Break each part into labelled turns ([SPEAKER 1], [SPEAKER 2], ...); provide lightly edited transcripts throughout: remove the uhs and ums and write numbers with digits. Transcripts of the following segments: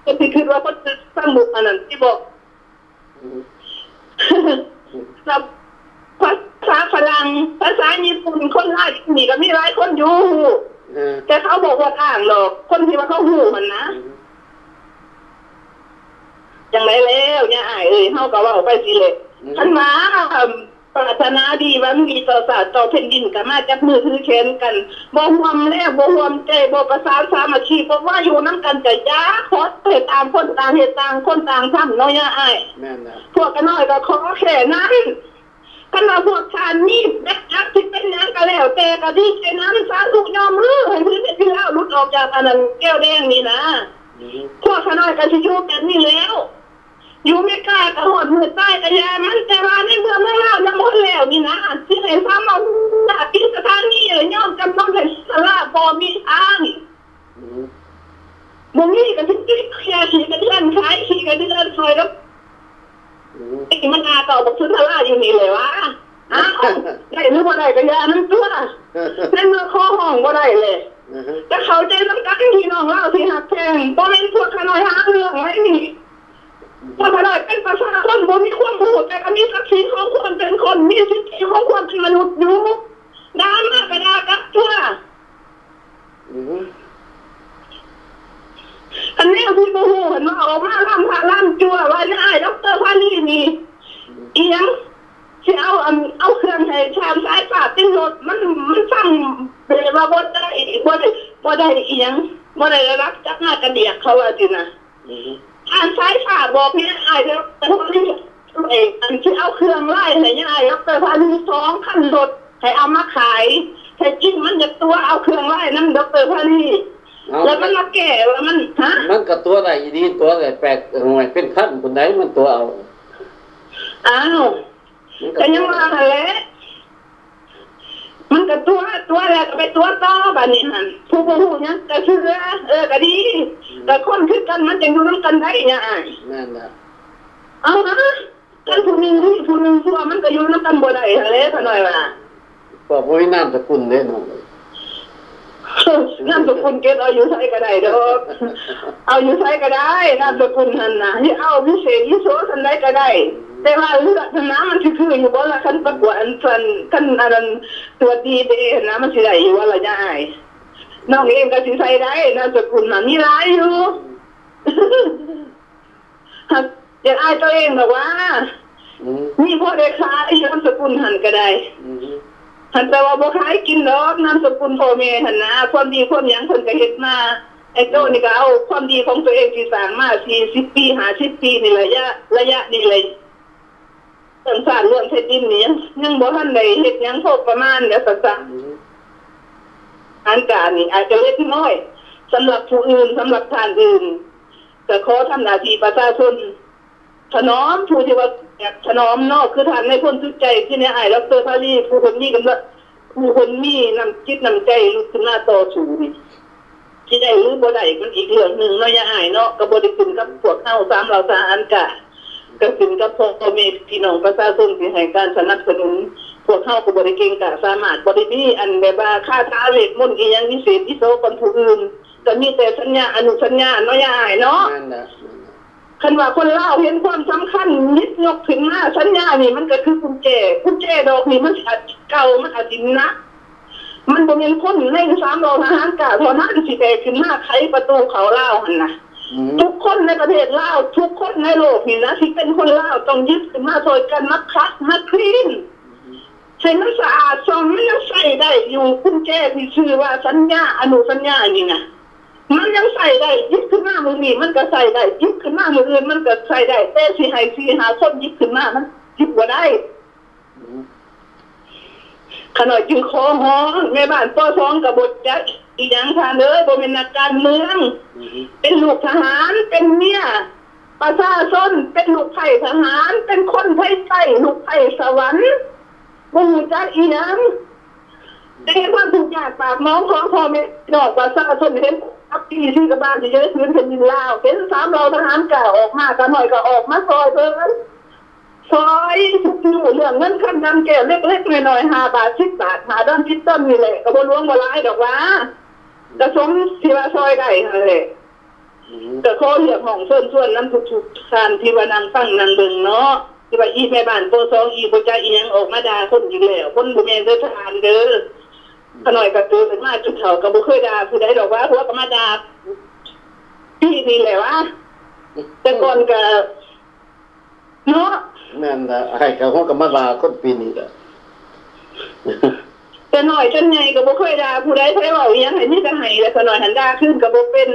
[SPEAKER 1] ก็ที่คิดว่าคนสร้างบุกอันนั้นที่บอกกับภาษาฝรั่งภาษาญี่ปุ่นคนไทยนี่ก็มีหลายคนอยู่แต่เขาบอกว่าทางหรอกคนที่ว่าเขาหูมันนะอย่างไรแล้วเนี่ยเขาก็ว่าไปสิเลยท่านมาปรารถนาดีว่ามีต่อศาสตร์ต่อแผ่นดินกับมาจับมือถือแขนกันบ่ห่วงแล้วบ่ห่วงใจบ่ประสานสามัคคีเพราะว่าอยู่น้ำกันจะยาขอเหตุตามคนต่างเหตุต่างคนต่างทำน้อยพวกกันน้อยก็ขอแค่นั้นกันมาพวกชาญนี่แม่ยักษ์ที่เป็นยังก็แล้วแต่ก็ดีแค่นั้นสาธุยอมมือให้พื้นที่แล้วลุดออกจากอันนั้นแก้วแดงนี่นะพวกกันน้อยก็จะอยู่แบบนี้แล้วอยู่ไม่กล้ากระหดมือใต้กระยามันแต่ว่าในเมืองไม่เล่ายังหมดแล้วนี่นะที่ไหนซ้ำเอาหน้าที่สถานีเลยย่อมจำต้องเลยสลาบอมีทางมึงนี่กันที่แค่ขี่กันเดือนขายขี่กันเดือนซอยแล้วไอ้มันอาต่อบอกสุนทราอยู่นี่เลยวะได้หรือว่าได้กระยานั่นตัวในเมื่อข้อห้องว่าได้เลยแต่เขาใจต้องการที่น้องเล่าที่หักแพงเพราะเป็นพวกขน้อยหาเรื่องไว้นี่ถ้าขนาดเป็นประชาชนบ่มีความรู้แต่ก็มีศักดิ์ศรีของคนเป็นคนมีสิทธิของความเป็นมนุษย์อยู่ด่ามากระดากับชั่วอันนี้พี่โมโหเห็นว่าออกมาล่ำพาล่ำจั่วว่าได้ดร.พาลีนี่เอียงที่เอาเครื่องให้ชามสายปาดติ้งรถมันสั่งเบลว่าบ่ได้เอียงบ่ได้รับจักหน้ากระเดียกเขาว่าสินะทางซ้ายฝาบอกเนี่ยแล้วแต่พวกนี้อันที่เอาเครื่องไล่อะไรเนี่ยแล้วแต่พาลี2 คันรถให้เอามาขายแต่จริงมันจะตัวเอาเครื่องไล่นั่นดร.พาลีแล้วมันมาแก่แล้วมัน
[SPEAKER 2] ก็ตัวอะไรดีตัวอะไรแปลกหน่วยเป็นขั้นคนไหนมันตัวเอา
[SPEAKER 1] แต่ยังมาแล้วมันก็ตัวแล้วก็ไปตัวต่อแบบนี้ฮะผู้เนี่ยแต่เชื่อก็ดีแต่คนคือกันมันจะอยู่ร่วมกันได้ยังไง
[SPEAKER 2] นั่นแหละ
[SPEAKER 1] กันผู้หนึ่งผู้มันก็อยู่ร่วมกันบ่ได้เลยขน่อยว่า
[SPEAKER 2] บอกว่าน้ำสกุลเลยน้อง
[SPEAKER 1] น้ำสกุลเกตเอาอยู่ใช้ก็ได้ดอกเอาอยู่ใช้ก็ได้น้ำสกุลหันนะที่เอาวิเศษวิโสทันได้ก็ได้แต่ว่าเลือดน้ำมันคืออยู่บ่ละขั้นประกวดขั้นอะไรตัวดีเด่นนะมันสิได้อยู่ว่าละยายน้องเองก็สิใส่ได้น้ำสกุลมันมีหลายอยู่อย่างไอ้ตัวเองบอกว่ามีพ่อเด็กขายน้ำสกุลหันก็ได้หันแต่ว่าบ่ขายกินดอกน้ำสกุลพ่อแม่หันนะความดีความหยังคนก็เฮ็ดมาไอ้โจ้นี่ก็เอาความดีของตัวเองที่สร้างมา40 ปี50 ปีนี่ระยะนี่เลยต้นสารเรื่องเทดินนี้ยังบ่ทันได้เฮ็ดหยังพอประมาณเดี๋ยวสักอันการนี่อาจจะเล็กน้อยสำหรับผู้อื่นสำหรับท่านอื่นก็ขอทำหน้าที่ประชาชนถนอมผู้ที่ว่าถนอมนอกคือท่านในคนทุกใจที่เนี่ยดร.พาลีผู้คนนี้กำลังผู้คนนี้นำจิตนำใจลุกขึ้นมาต่อสู้นี่ที่ได้หรือบ่ได้มันอีกเรื่องนึงเนาะอย่าเนาะก็บ่ได้ขึ้นกับพวกเฮา3เรา3อันกะก็ขึ้นกับพ่อแม่พี่น้องประชาชนที่ให้การสนับสนุนพวกเฮาก็บ่ได้เก่งกะสามารถบ่ได้มีอันแบบว่าค่าท้าเวทมนต์อีหยังวิเศษวิโสคนผู้อื่นก็มีแต่สัญญาอนุสัญญาเนาะอย่าเนาะคันว่าคนลาวเห็นความสำคัญยิบยกขึ้นมาสัญญานี่มันก็คือกุญแจดอกนี่มันอาจเก่ามันอาจสินะมันบ่แม่นคนใน3เราทหารกะเท่านั้นสิได้ขึ้นมาไขประตูเขาลาวหั่นน่ะทุกคนในประเทศลาวทุกคนในโลกนี่นะที่เป็นคนลาวต้องยึดขึ้นมาช่วยกันมาคัดมาคลีนใช้มันสะอาดซ่อมมันยังใส่ได้อยู่กุญแจที่ชื่อว่าสัญญาอนุสัญญานี่นะมันยังใส่ได้ยึดขึ้นมามือนี่มันก็ใส่ได้ยึดขึ้นมามืออื่นมันก็ใส่ได้แต่สิให้4 5 คนยึดขึ้นมามันยึดบ่ได้ขน่อยจึงขอฮ้องแม่บ้านป้อท้องกับบทจักอีหยังทานเลยบ่เป็นนักการเมืองเป็นลูกทหารเป็นเมียประชาชนเป็นลูกไผ่ทหารเป็นคนไผ่ใต้ลูกไผ่สวรรค์บ่ฮู้จักอีหยังแต่ความทุกข์ยากปากน้องของพ่อแม่ดอกประชาชนเห็นอับปีที่กับบ้านที่จะได้พื้นเป็นดินลาวเป็น3เราทหารเก่าออกมากันหน่อยก็ออกมาซอยเพิ่นซอยทุกเรื่องเงินขั้นนำแก่เล็กๆน้อยๆ5 บาท10 บาทหาด้านทิศต้นนี่แหละก็บ่ล้วงบ่ร้ายดอกว่าจะสมที่ว่าซอยได้นั่นแหละ ก็ขอเรียกห้องเชิญชวนน้ำทุกๆท่านที่ว่านางฟังนางเบิ่งเนาะที่ว่าอีแม่บ้านโตสองอีบ่ใจอีหยังออกมาด่าคนอีกแล้วคนบ่แม่นเด้อทานเด้อขน่อยก็เกิดขึ้นมาจุดเฒ่าก็บ่เคยด่าผู้ใดดอกว่าหัวก็มาด่าพี่นี่แหละวะแต่ก่อนก็เนาะ
[SPEAKER 2] แม่นล่ะให้ก็ฮู้ก็มาด่าคนปีนี้ล่ะ
[SPEAKER 1] แต่น้อยจนใหญ่ก็บ่เคยด่าผู้ใดไผเว้าอีหยังให้มีแต่ให้แล้วขน่อยหันด่าขึ้นก็บ่เป็น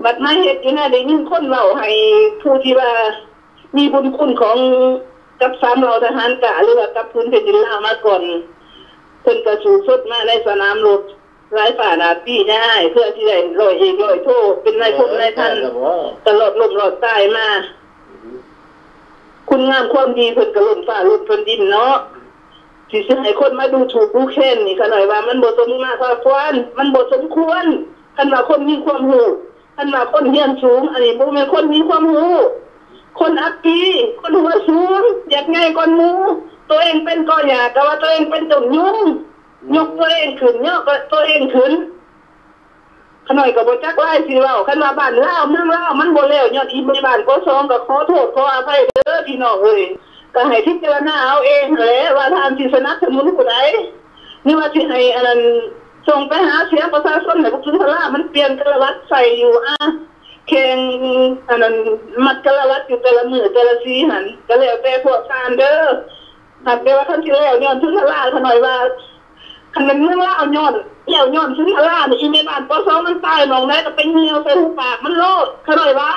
[SPEAKER 1] บัดมาเฮ็ดอยู่น่ะได้ยินคนเว้าให้ผู้ที่ว่ามีบุญคุณของกับ3เหล่าทหารกะหรือว่ากับพื้นแผ่นดินลาวมาก่อนเพิ่นก็สู้สุดมาในสนามรบหลายฝ่านาปีได้เพื่อที่ได้ร้อยเอกร้อยโทเป็นนายพลนายพันตลอดลมรอดตายมาคุณงามความดีเพิ่นก็ล้นฟ้าล้นแผ่นดินเนาะสิให้คนมาดูถูกดูแค้นนี่ก็หน่อยว่ามันบ่สมมาพากควรมันบ่สมควรคันว่าคนมีความรู้คันว่าคนเรียนสูงอันนี้บ่แม่นคนมีความรู้คนอักกีคนหัวสูงอยากไงก่อนหมู่ตัวเองเป็นก็อยากแต่ว่าตัวเองเป็นตุ่มยุ่งยกตัวเองขึ้นยกตัวเองขึ้นขน่อยก็บ่จักไล่สิเว้าคันว่าบ้านลาวเมืองลาวมันบ่แล้วยอดอีแม่บ้านก็2ก็ขอโทษขออภัยเด้อพี่น้องเอ้ยก็ให้พิจารณาเอาเองแหละว่าทางสิสนับสนุนผู้ใดนี่ว่าสิให้อันนั้นส่งไปหาเสียงประชาชนให้พวกสุนทรามันเปลี่ยนกระวัดใส่อยู่แข่งอันนั้นมัดกระวัดอยู่แต่ละมือแต่ละสีหันก็แล้วแต่พวกทานเด้อหากแต่ว่าท่านที่แล้วย้อนสุนทราขน่อยว่าคันเป็นเมืองลาวย้อนแล้วย้อนสุนทรานี่อีแม่บ้านปอ2มันตายลงได้ก็ไปเหี่ยวใส่หูปากมันโลดขน่อยว่า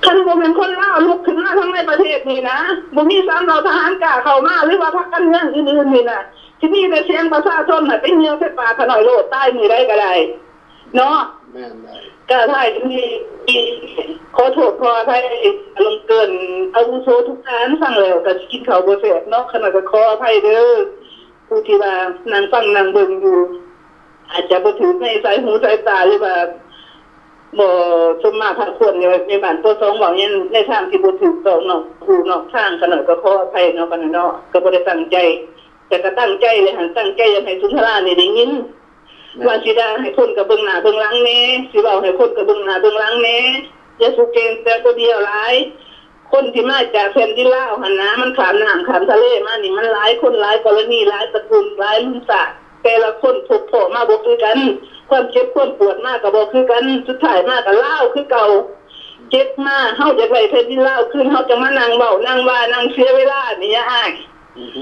[SPEAKER 1] คันบ่เป็นคนลาวลุกขึ้นมาทั้งในประเทศนี่นะบ่มี3เหล่าทหารกล้าเข้ามาหรือว่าพรรคการเมืองอื่นๆนี่น่ะที่นี่แต่เสียงประชาชนน่ะไปเหี่ยวใส่ปากขน่อยโลดตายมือได้ก็ได้เนาะ
[SPEAKER 2] แม่นได้
[SPEAKER 1] ก็ได้ที่ขอโทษขออภัยลงเกินอาวุโสทุกท่านฟังแล้วก็กินข้าวบ่แซ่บเนาะขนาดก็ขออภัยเด้อผู้ที่ว่านางฟังนางเบิ่งอยู่อาจจะบ่ถือในสายหูสายตาหรือว่าบ่สมมาพระควรในบ้านตัว2เว้าหยังในทางที่บ่ถูกต้องเนาะผู้นอกทางขนาดก็ขออภัยเนาะกันเนาะก็บ่ได้ตั้งใจแต่ก็ตั้งใจเลยหันตั้งใจอยากให้สุนทรานี่ได้ยินว่าสิได้ให้คนกับเบิ่งหน้าเบิ่งหลังแน่สิเว้าให้คนกับเบิ่งหน้าเบิ่งหลังแน่อย่าสุเกงแต่ตัวเดียวหลายคนที่มาจากแผ่นดินลาวหั่นนะมันข้ามน้ำข้ามทะเลมานี่มันหลายคนหลายกรณีหลายตระกูลหลายรุ่นศาสตร์แต่ละคนพบพ่อมาบ่คือกันความเจ็บความปวดมาก็บ่คือกันสุดท้ายมาก็ลาวคือเก่าเจ็บมาเฮาจะได้แผ่นดินลาวคืนเฮาจะมานั่งเว้านั่งว่านั่งเสียเวลานี่อย่าอ้าย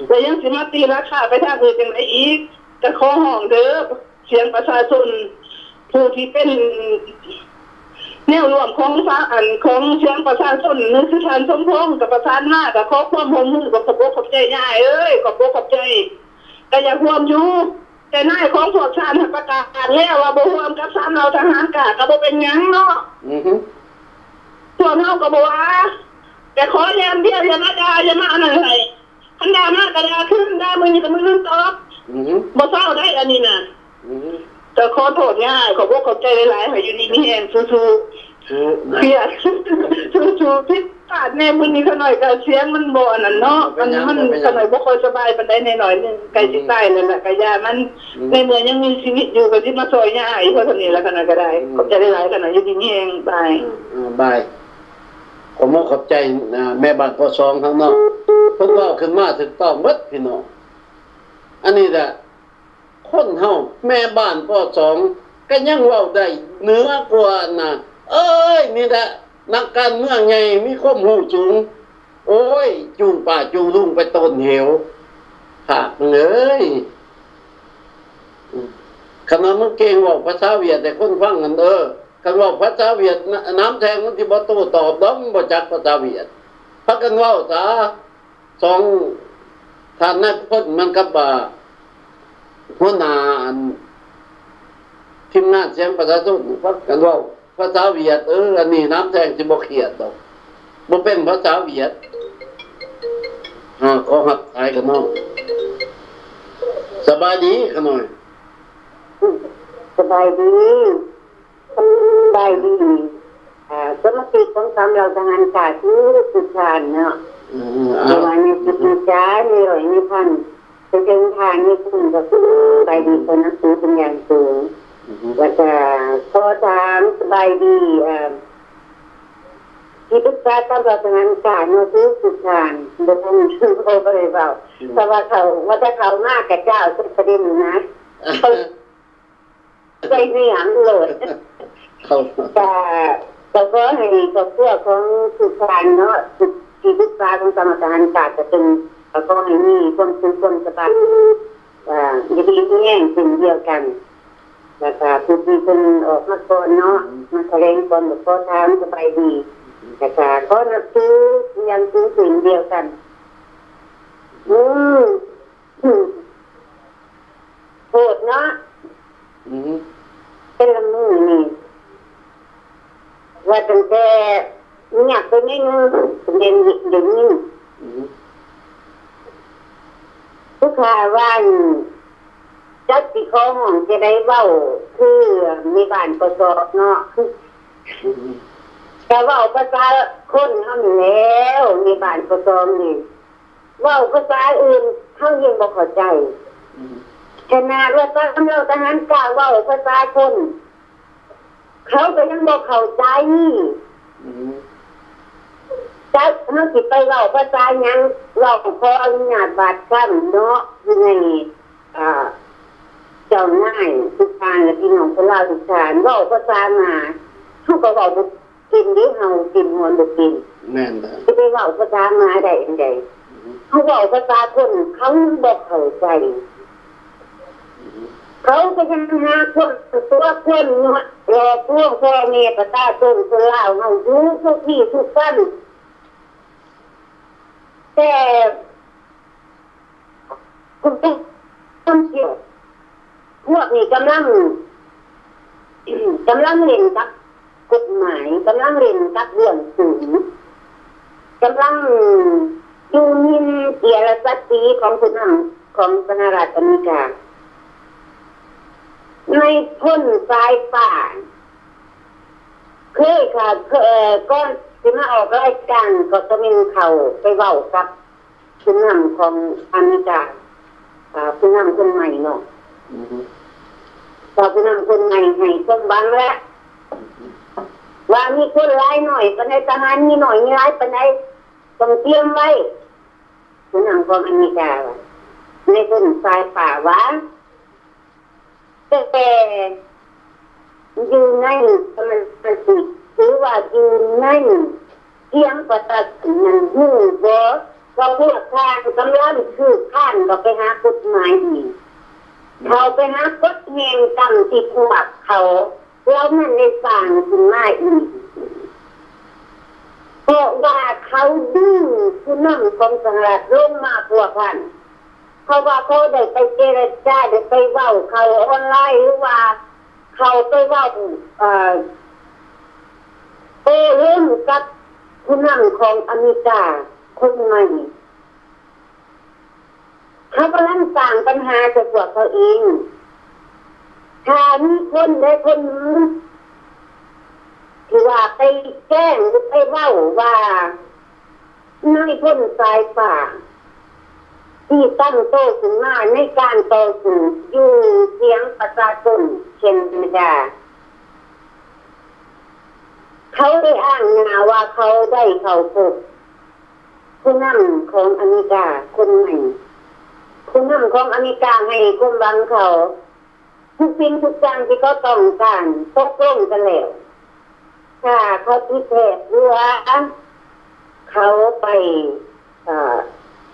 [SPEAKER 1] แต่ยังสิมาตีราคาไปทางอื่นจังได๋อีกก็ขอห้องเด้อเสียงประชาชนผู้ที่เป็นแนวร่วมของของเสียงประชาชนนึกคือท่านสมพงษ์กับประธานมากกับขอความร่วมมือกับขอบใจย่าเอ้ยขอบใจก็อย่าห่วงอยู่แต่นายของพวกท่านประกาศแล้วว่าบ่ร่วมกับ3เหล่าทหารกะก็บ่เป็นหยังเนาะพวกเฮาก็บ่ว่าแต่ขอแย้มเดียวอย่ามาด่าอย่ามาอันนั้นให้คันด่ามาก็ด่าขึ้นด่ามื้อนี้ก็มื้อนึงตอบบ่เศร้าได้อันนี้น่ะก็ขอโทษง่ายขอบใจหลายๆให้อยู่ดีมีแรงสู้ๆเครียดสู้ๆพิษพลาดแน่มื้อนี้ขน่อยก็เสียงมันบ่นั่นเนาะมันขน่อยบ่ค่อยสบายปานใดหน่อยนึงใกล้สิตายแล้วล่ะก็ย่ามันในเมื่อยังมีชีวิตอยู่ก็สิมาซอยย่าอีกเพราะเท่านี้แล้วขน่อยก็ได้ขอบใจหลายๆขน่อยอยู่ดีมีแรงบาย
[SPEAKER 2] ผมขอบใจแม่บ้านปอ2ทั้งเนาะเพิ่นเว้าขึ้นมาถูกต้องหมดพี่น้องอันนี้แหละคนเฮาแม่บ้านปอ2ก็ยังเว้าได้เหนือกว่าน่ะเอ้ยนี่แหละนักการเมืองใหญ่มีความรู้สูงโอ้ยจูงป่าจูงลุงไปต้นเหวหากเลยขณะมันเก่งเว้าภาษาเวียดแต่คนฟังกันคันเว้าภาษาเวียดน้ำแทงมันสิบ่โต้ตอบดอกบ่จักภาษาเวียดพักกันเว้าซะ2ท่านนายพลมันกับหัวหน้าทีมงานเสียงประชาชนพักกันเว้าภาษาเวียดอันนี้น้ำแทงสิบ่เขียดดอกบ่เป็นภาษาเวียดขอหักทายกันเนาะสบายดีขน่อย
[SPEAKER 1] สบายดีสมาชิกของ3เหล่าทหารกะทุกท่านเนาะวันนี้สิจ้ามีร้อยมีพัน
[SPEAKER 3] เป็นทางนี่คุณก็ไปดีคนนักสูงเป็นอย่างสูงแล้วก็พอถามสบายดีที่ปรึกษาตามสถานการณ์เมื่อซื้อสุดทานโดยท่านเขาไปเลยเปล่าแต่ว่าเขามากกับเจ้าสุดประเด็นนะใจไม่หยังเลยแต่ก็ให้กับพวกของสุดทานเนาะที่ปรึกษาของกรรมการการจะเป็นก็ให้มีคนสุขคนสบายอย่าดีแย่งสิ่งเดียวกันแล้วก็ผู้ที่คนออกมาก่อนเนาะมาแสดงก่อนแบบก็ทำสบายดีแต่ก็นับถือยังถือสิ่งเดียวกันโหดเนาะเป็นละมือนี่ว่าตั้งแต่อยากไปนิดนึงเด่นนี่ทุกข่าวว่าจักสิของจะได้เว้าคือมีบ้านประสอบเนาะแต่ว่าภาษาคนเขาอยู่แล้วมีบ้านประสอบนี่ว่าภาษาอื่นเขายังบ่เข้าใจขนาดว่าเราทหารกล้าว่าภาษาคนเขาก็ยังบ่เข้าใจจักเขาสิไปเว้าภาษาหยังเราขออนุญาตบาดคำเนาะยังไงเจ้าหน้ายทุกทางและพี่น้องพวกเราทุกทางเว้าภาษามาเขาก็เว้าบ่กินดิเฮากินหวนบ่กิน
[SPEAKER 2] แม่นเด้อ
[SPEAKER 3] สิไปเว้าภาษามาได้จังได๋เขาเว้าภาษาคนเขาบ่เข้าใจเขาก็ยังหาคนตัวคนเนาะรอพวกพ่อแม่ประชาชนคนลาวเฮาอยู่ทุกที่ทุกกันแต่คุณเป็นคนเกี่ยวพวกนี้กำลังเล่นกับกฎหมายกำลังเล่นกับเรื่องสูงกำลังดูหมิ่นเกียรติศักดิ์ของผู้นำของสหรัฐอเมริกาในพ้นสายป่าเคยค่ะก้อนที่มาออกรายการก็จะมีเขาไปเว้ากับผู้นำของอเมริกาผู้นำคนใหม่เนาะผู้นำคนใหม่ให้คนบังแล้วว่ามีคนร้ายหน่อยปานใดทหารมีหน่อยมีร้ายปานใดต้องเตรียมไว้ผู้นำของอเมริกาในพ้นสายป่าว่าแต่อยู่ในมันติดหรือว่าอยู่ในเสียงประทัดนั้นหูบ่ว่าพวกทางกำลังคือข้านก็ไปหากฎหมายอีกเขาไปหากฎแห่งกรรมที่พวกเขาแล้วมันได้สร้างขึ้นมาอีกเพราะว่าเขาดึงผู้นำของสหรัฐลงมาพวกท่านเขาว่าเขาได้ไปเจรจาได้ไปเว้าเขาออนไลน์หรือว่าเขาไปเว้าเรื่องกับผู้นำของอเมริกาคนใหม่เขากำลังสร้างปัญหากับพวกเขาเองถ้ามีคนได้คนที่ว่าไปแจ้งหรือไปเว้าว่าในพ้นสายป่าที่ตั้งโต๊ะขึ้นมาในการต่อสู้อยู่เสียงประชาชนเช่นกันเขาได้อ้างนาว่าเขาได้เข้าพบผู้นำของอเมริกาคนใหม่ผู้นำของอเมริกาให้คนบังเขาทุกสิ่งทุกอย่างที่เขาต้องการตกลงกันแล้วถ้าเขาพิเศษหรือว่าเขาไป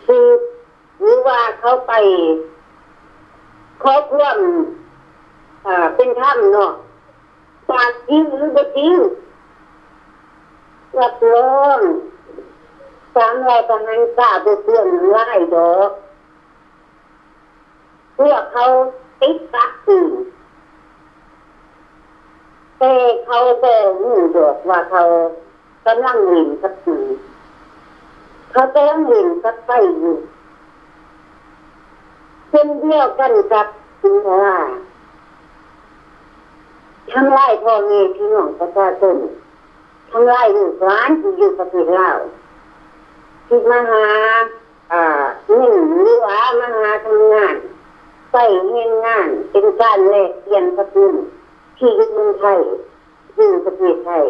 [SPEAKER 3] ซื้อหรือว่าเขาไปขอความเป็นธรรมเนาะปากจริงหรือไม่จริงรับรอง300ทหารกล้าบ่เพื่อนไล่ดอกพวกเขาติดตักอยู่แต่เขาก็รู้ดอกว่าเขากำลังเล่นกับผีเขากำลังเล่นกับไฟอยู่เช่นเดียวกันกับที่ว่าทำลายพ่อแม่พี่น้องประชาชนทำลายลูกหลานที่อยู่ประเทศลาวที่มาหา หนึ่งหรือว่ามาหาทำงานใส่เงินงานเป็นการแลกเปลี่ยนสกุลที่ยึดเมืองไทยอยู่ประเทศไทย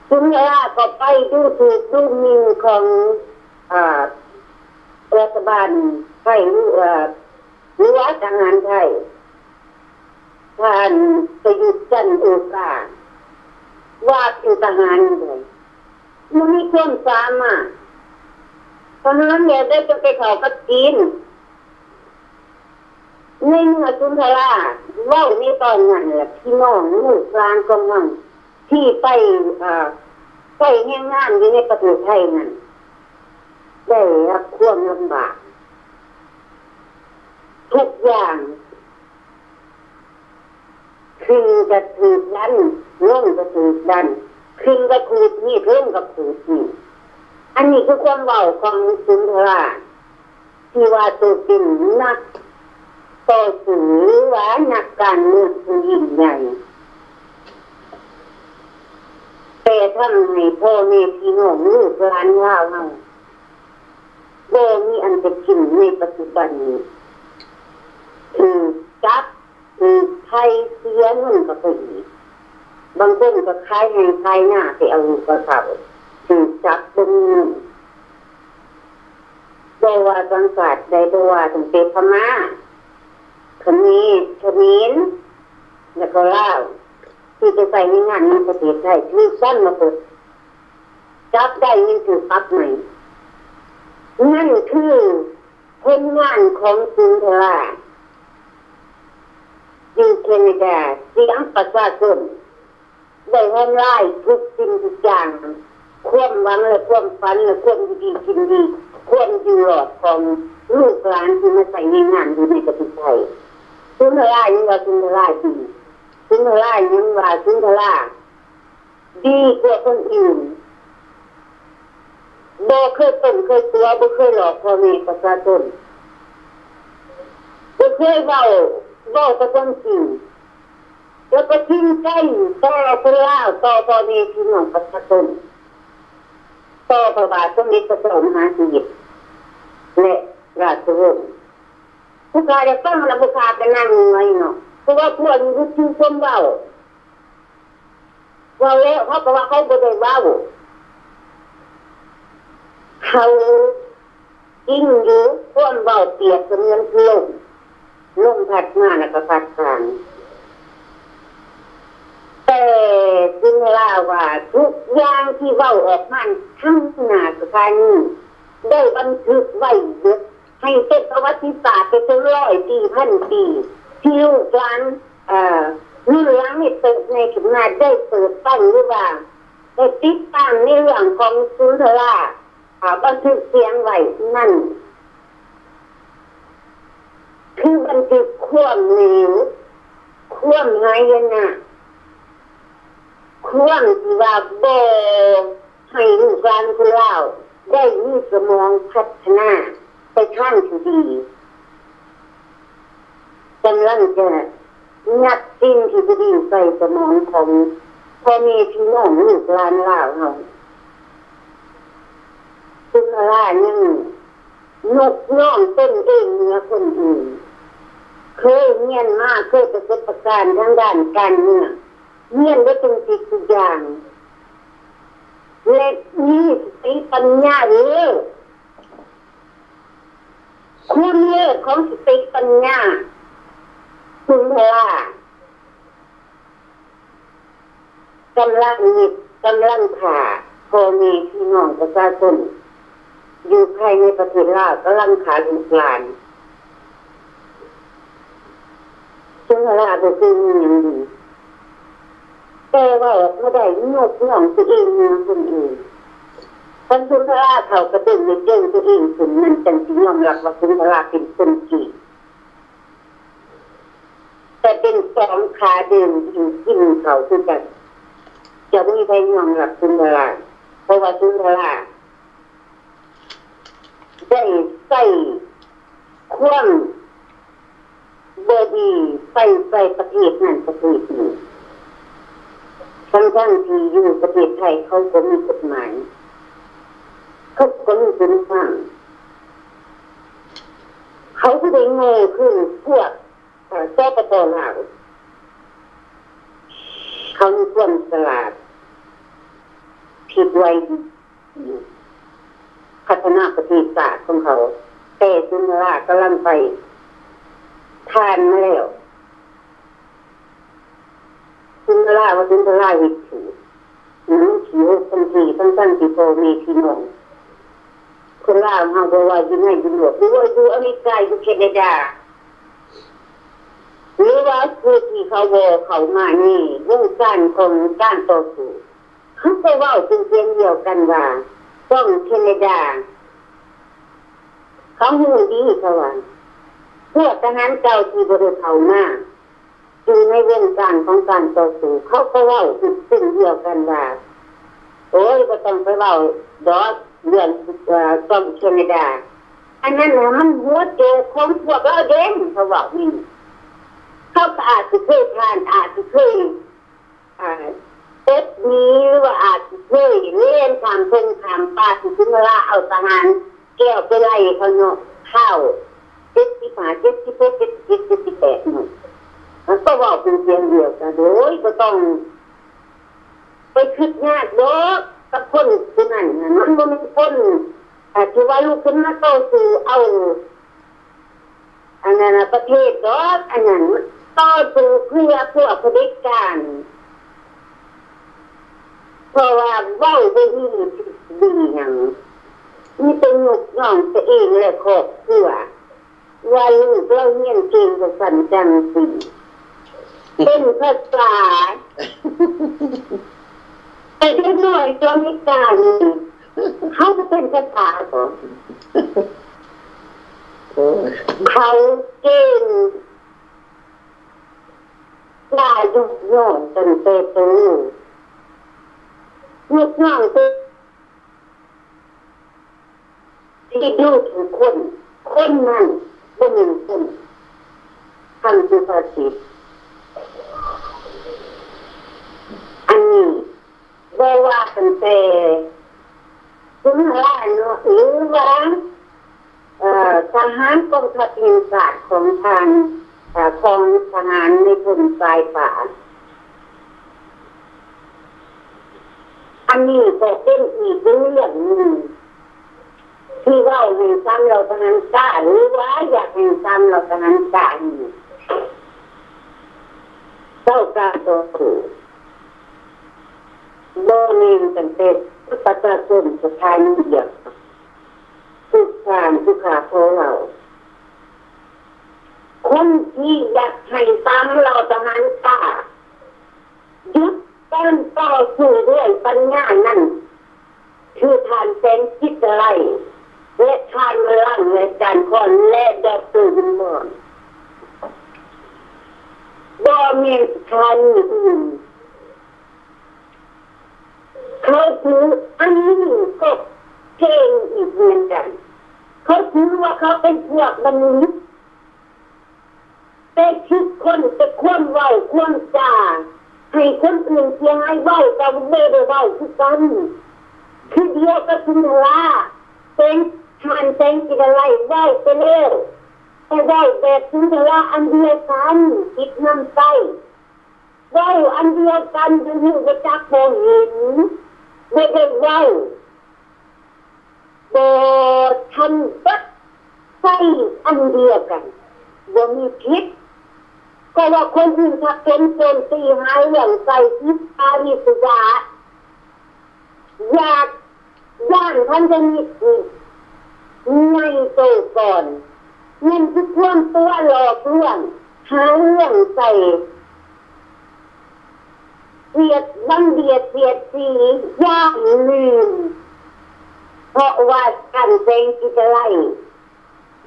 [SPEAKER 3] ถึงเวลาก็ไปดูถูกดูหมิ่นของรัฐบาลไทยหรือว่าทหารไทยท่านประยุทธ์จันทร์โอชาว่าเป็นทหารเลยมันมีความสามารถเพราะฉะนั้นเนี่ยได้จะไปเข้ากับจีนในเมื่อสุนทราเล่าในตอนนั้นแหละพี่น้องลูกหลานกำลังที่ไปงานอยู่ในประเทศไทยนั้นได้รับความลำบากทุกอย่างขึ้นกระถือดันล่งกระถือดันขึ้นกระถือนี่เรื่องกระถือนี่อันนี้คือความเบาของสุนทราที่ว่าตัวเป็นนักต่อสู้หรือว่านักการเมืองผู้ยิ่งใหญ่แต่ทำให้พ่อแม่พี่น้องลูกหลานว่าบ่มีอันจะกินในปัจจุบันนี้คือจับคือไทยเสียเงินก็ไปอีกบางคนก็ขายให้ขายหน้าไปเอาลูกกระเป๋าคือจับบ่มีเงินบ่ว่าสังกัดใดบ่ว่าตั้งแต่พม่าเขมรแล้วก็ลาวที่จะใส่ในงานในประเทศไทยที่สั้นมาเปิดจับได้ยิ่งถูกปักใหม่นั่นคือผลงานของสุนทราอยู่แคนาดาเสียงประชาชนได้ทำลายทุกสิ่งทุกอย่างความหวังและความฝันและความดีกินดีความอยู่รอดของลูกหลานที่มาใส่ในงานอยู่ในประเทศไทยสุนทรายังว่าสุนทราดีสุนทรายังว่าสุนทราดีกว่าคนอื่นบ่เคยต้มเคยตัวบ่เคยหลอกพ่อแม่ประชาชนบ่เคยเว้าแต่ความจริงแล้วก็ทิ้งใจต่อคนลาวต่อพ่อแม่พี่น้องประชาชนต่อพระบาทสมเด็จพระเจ้ามหาสัยและราชวงศ์ผู้กาจะต้องระบุคาเป็นนั่งไว้เนาะเพราะว่าพวกนี้คือคนเว้าแล้วเขาบอกว่าเขาบ่ได้เว้าเขาอิงอยู่ความเว้าเปียกเสมือนลมพัดมาแล้วก็พัดผ่านแต่สุนทราว่าทุกอย่างที่เว้าออกมาทั้งหน้าสถานีได้บันทึกไว้เยอะให้เป็นประวัติศาสตร์ไปจน100 ปีพันปีที่ลูกหลานรุ่นหลังนี่เปิดในขึ้นมาได้เปิดตั้งหรือว่าได้ติดตามในเรื่องของสุนทราบันทึกเสียงไว้นั่นคือบันทึกความเหลวความหายนะความที่ว่าบ่ให้ลูกหลานคนลาวได้มีสมองพัฒนาไปทางที่ดีกำลังจะนับสิ่งที่ดีใส่สมองของพ่อแม่พี่น้องลูกหลานลาวเฮาสุนทรายังนกน้องต้นเองเหนือคนอื่นเคยเรียนมาเคยประสบการณ์ทางด้านการเมืองเรียนได้เป็นสิ่งทุกอย่างและมีสติปัญญาคุณเลิศของสติปัญญาสุนทรากำลังผ่าพ่อแม่พี่น้องประชาชนอยู่ภายในประเทศลาวกำลังขาลูกหลานสุนทราก็คือมีอย่างดีแต่ว่าไม่ได้ยกย่องตัวเองเหนือคนอื่นท่านสุนทราเขากระดึงในเจ้าตัวเองถึงนั้นจังที่ยอมรับว่าสุนทราเป็นคนจริงแต่เป็นสองขาเดินอยู่ที่มือเขาคือกันจะไม่มีใครยอมรับสุนทราเพราะว่าสุนทราได้ใส่ความบดีใส่ประเทศนั้นประเทศนี้ทั้งที่อยู่ประเทศไทยเขาก็มีกฎหมาย เขาก็มีคุณค่าเขาก็ได้โง่ขึ้นพวกเจ้าประตอลาวเขามีความฉลาดผิดไว้พัฒนาประวัติศาสตร์ของเขาแต่สุนทรากำลังไปทานมาแล้วสุนทราว่าสุนทราวิถีน้ำผิวคนทีตั้งตั้งที่โตมีที่นองคนล่าเขาบอกว่าอยู่ในยุโรปหรือว่าอยู่อเมริกาอยู่แคนาดาหรือว่าคือที่เขาบอกเขามานี่วงการของการต่อสู้เขาไปว่าเป็นเพียงเดียวกันว่าต้องแคนาดาเขาหูดีเขาว่าพวกทหารเก่าที่บริเขามาอยู่ในวงการของการต่อสู้เขาก็ว่าเป็นเดียวกันว่าโอ้ยก็ต้องไปว่าดอสเรื่องต้องแคนาดาอันนั้นนะมันหัวโจกของพวกเราเด่นเขาบอกนี่เขาอาจจะเคยทานอาจจะเคยเอ็ดนี้หรือว่าอาจจะเคยเล่นความทงความป่าสุนทราเอาทหารแก้วไปไล่เขาเนาะเข้า75 77 78มันก็บอกเป็นเพียงเดียวกันโดยก็ต้องไปคิดยากเด้อกับคนคนนั้นมันบ่มีคนที่ว่าลูกขึ้นมาต่อสู้เอาอันนั้นประเทศดอกอันนั้นต่อสู้เพื่อพวกเผด็จการเพราะว่าเว้าได้ดีหยังมีเป็นยกย่องตัวเองและครอบครัวว่าลูกเราเรียนเก่งกว่าสันจังสิเป็นภาษาแต่เด็กน้อยตัวมิการเขาจะเป็นภาษาก่อนเขาเก่งกล้ายุกย่องจนเตะตัวยุกย่องตัวที่ดูถึงคนนั้นเป็นหนึ่งคนทำสุภาษิตอันนี้บอกว่าตั้งแต่สุนทราเนาะหรือว่าทหารกองทัพแห่งชาติของทางของทหารในพลสายป่าอันนี้ก็เป็นอีกเรื่องหนึ่งที่ว่าให้ซ้ำเราทหารกล้าหรือว่าอยากให้ซ้ำเราทหารกล้าเจ้ากล้าตัวถูกโดนตั้งแต่ประชาชนสุดท้ายนี่เดียวทุกการทุกขาของเราคนที่อยากให้ซ้ำเราทหารกล้ายึดการต่อสู้ด้วยปัญญานั่นคือทานเป็นจิตไรและทานเรื่องในการคนและดอกตื่นมอนบ่มีทานอื่นเขาถืออันนี้ก็เก่งอีกเหมือนกันเขาถือว่าเขาเป็นพวกมนุษย์แต่คิดคนจะควรเว้าควรจาให้คนอื่นเพียงให้เว้ากับไม่ได้เว้าคือกันคือเดียวกับสุนทราเป็นทานเป็นกิจอะไรเว้าไปเร็วแต่เว้าแบบสุนทราอันเดียวกันคิดน้ำใจเว้าอันเดียวกันจนหูกระจักมองเห็นไม่ได้เว้าแต่ทำบัดใส่อันเดียวกันว่ามีพิษก็ว่าคนอื่นถ้าเป็นโจรตีหายอย่างใส่พิษอาริสุยาอยากย่างท่านจะมีในโตก่อนนั่นคือความตัวหลอกลวงหาเรื่องใส่เสียดบังเดียดเสียดสีย่างลืมเพราะว่าการเป็นกิจไล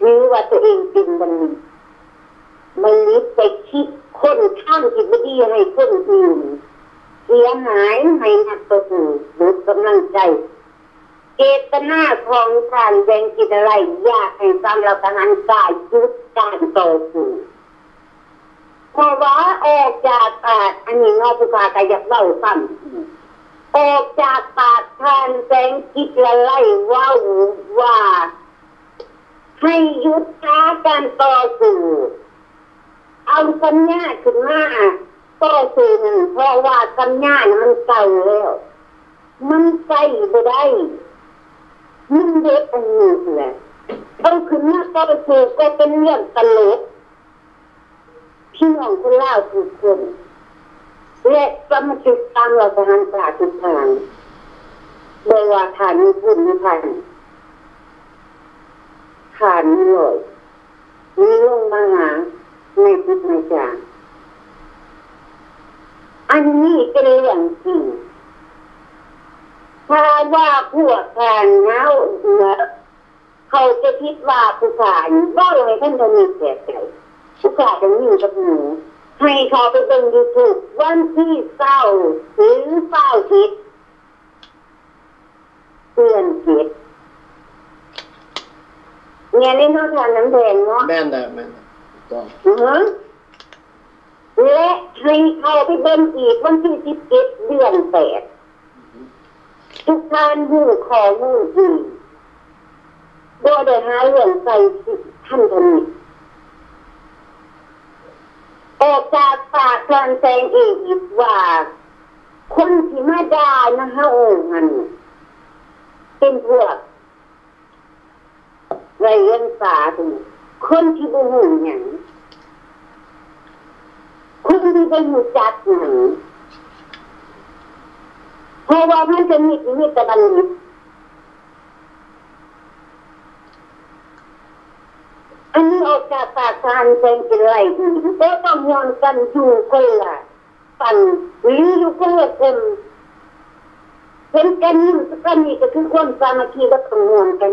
[SPEAKER 3] ถือว่าตัวเองเป็นบันนี้มันนิดไปคิดคนข้างที่ไม่ดีให้คนอื่นเสียหายให้นักตัวอื่นลดกำลังใจเจตนาของการแบ่งกิจอะไรยากให้สำหรับทหารกายยุดการต่อสู้เพราะว่าออกจากอันนี้นอกภูเขาแต่อยากเล่าซ้ำ ออกจากปากทานแสงจิตละไล่ว่าให้หยุดช้าการต่อสู้เอาสัญญาขึ้นมาต่อสู้นั่นเพราะว่าสัญญามันเก่าแล้วมันใส่บ่ได้มันเด็กอันนี้แหละเอาขึ้นมาต่อสู้ก็เป็นเรื่องตลกพี่น้องคนลาวทุกคนและสมาชิกตามเราทหารกล้าทุกทางโดยว่าฐานมีบุญมีพันฐานมีลอยมีลงมาหาในพุทธในจางอันนี้เป็นเรื่องจริงถ้าว่าพวกทานเนาเขาจะคิดว่าผู้ขายว่าอะไรท่านจะมีแก่ใจผู้ขายจะอยู่กับหนูให้เขาไปเป็นยูทูบวันที่เศร้าหรือเศร้าคิดเตือนคิดเนี่ยเล่นเท่าทานน้ำแดงเนาะ
[SPEAKER 2] แม่นได้ต้อง
[SPEAKER 3] และให้เขาไปเป็นอีกวันที่17 เดือน 8ทุกท่านหูขอหูอีกโดยได้หาเรื่องใส่ท่านคนนี้ออกจากปากทานแสงอีกว่าคนที่มาด่านะฮะมันเป็นพวกไรเงินสาธุคนที่บ่ฮู้หยังคนที่บ่รู้จักหยังเพราะว่ามันจะมีแต่บัณฑิตอันนี้ออกจากปากทานแสงเป็นไรก็ต้องยอมกันอยู่คนละฝั่งหรืออยู่คนละคนเห็นกันนี่ก็มีก็คือความสามัคคีก็ต้องห่วงกัน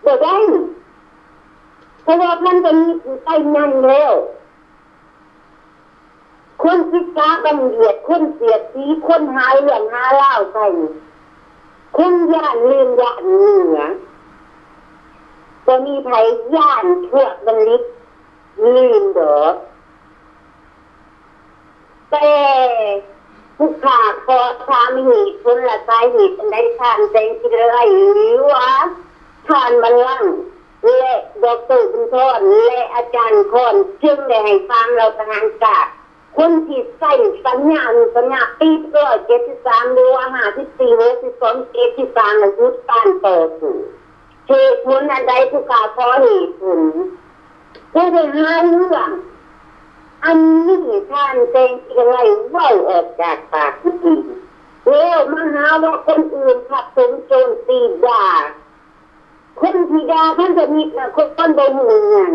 [SPEAKER 3] บ่ได้เพราะว่ามันจะมีใต้นั่นแล้วคนศึกษาบัณฑิตคนเสียดสีคนหาเรื่องหาเล่าใส่คนย่านลืมย่านเหนือจะมีไผย่านพวกบัณฑิตลืมดอกแต่ผู้ขาขอถามเหตุผลและสาเหตุอันใดทานแสงกิไรหรือว่าทานบัลลังก์และดร.บุญทรและอาจารย์คอนจึงได้ให้ฟังเราทหารกาคนที่ใส่สัญญาปี73หรือว่า54 62 73และยุดการต่อสู้เหตุผลอันใดผู้ขาขอเหตุผลเพื่อได้หาเรื่องอันนี้ท่านแสงกิไรว่าออกจากปากผู้อื่นแล้วมาหาว่าคนอื่นขับสมโจรตีด่าคนที่ด่าท่านจะมีคนโดนหนึ่งอย่าง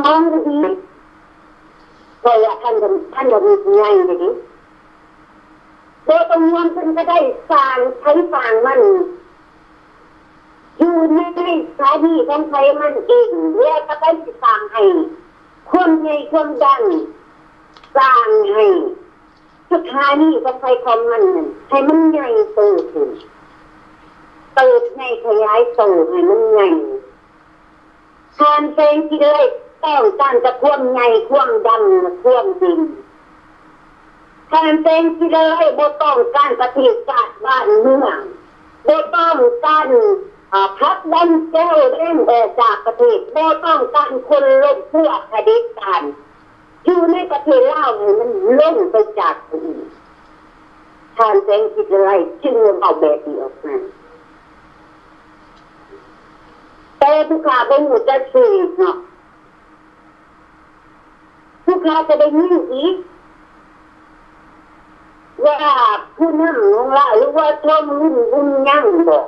[SPEAKER 3] มองดีเพราะว่าท่านจะมีไงเลยโดยตรงนี้มันก็ได้สร้างใช้สร้างมันอยู่ในสถานีของใช้มันเองแล้วก็ได้สร้างให้คนใหญ่คนดังสร้างให้สถานีของใช้ของมันให้มันใหญ่โตขึ้นเติบในขยายโตให้มันใหญ่การเป็นที่ได้ต้องการจะความใหญ่ความดังความจริงการเป็นที่ได้บ่ต้องการประเทศชาติบ้านเมืองบ่ต้องการพักดันเจ้าเล่นออกจากประเทศบ่ต้องการคนล้มพวกเผด็จการอยู่ในประเทศลาวมันล้มไปจากคนอื่นการเป็นที่ได้จึงเอาแบบนี้ออกมาแต่ผู้ขาบ่รู้จักสื่อเนาะผู้ขาจะได้ยินอีกว่าผู้นำของเราหรือว่าชมรุ่นบุญยังบอก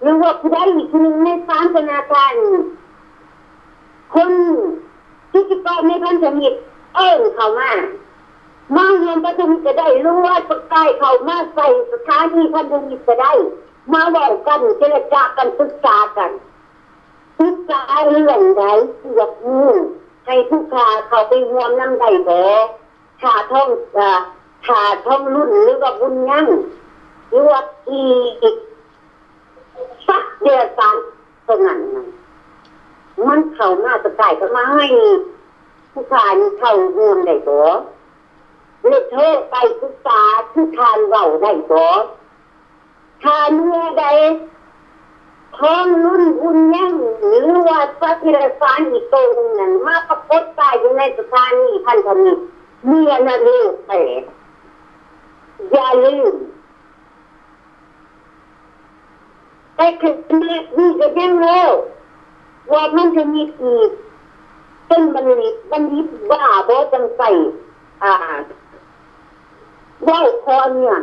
[SPEAKER 3] หรือว่าผู้ใดอีกคนหนึ่งในศาลธนาคารคนที่ติดต่อในพันธมิตรเข้ามาเรียนพันธมิตรจะได้รู้ว่าสกายเข้ามาใส่สถานีพันธมิตรจะได้มาบอกกันเจรจากันปรึกษากันศึกษาเรื่องใดอยากรู้ให้ผู้ค้าเขาไปร่วมน้ำใดบ่ขาท่องรุ่นหรือว่าบุญยังหรือว่าอีกสักเดือนสารตรงนั้น เขาหน้าสกายก็มาให้ผู้ขายเข้าเมืองได้บ่เลือกโทษไปศึกษาผู้ทานเว้าได้บ่ทานเมื่อใดท้องรุ่นบุญยังหรือว่าพระธิรสารอีกตนนั้นมาปรากฏกายอยู่ในสถานีพันธมิตรเมื่อนั้นเลิกไปอย่าลืมแต่คือนี่ก็ยังแล้วว่ามันจะมีอีกเป็นบัณฑิตบ้าบ่จังใส่ว่าพอเนี่ย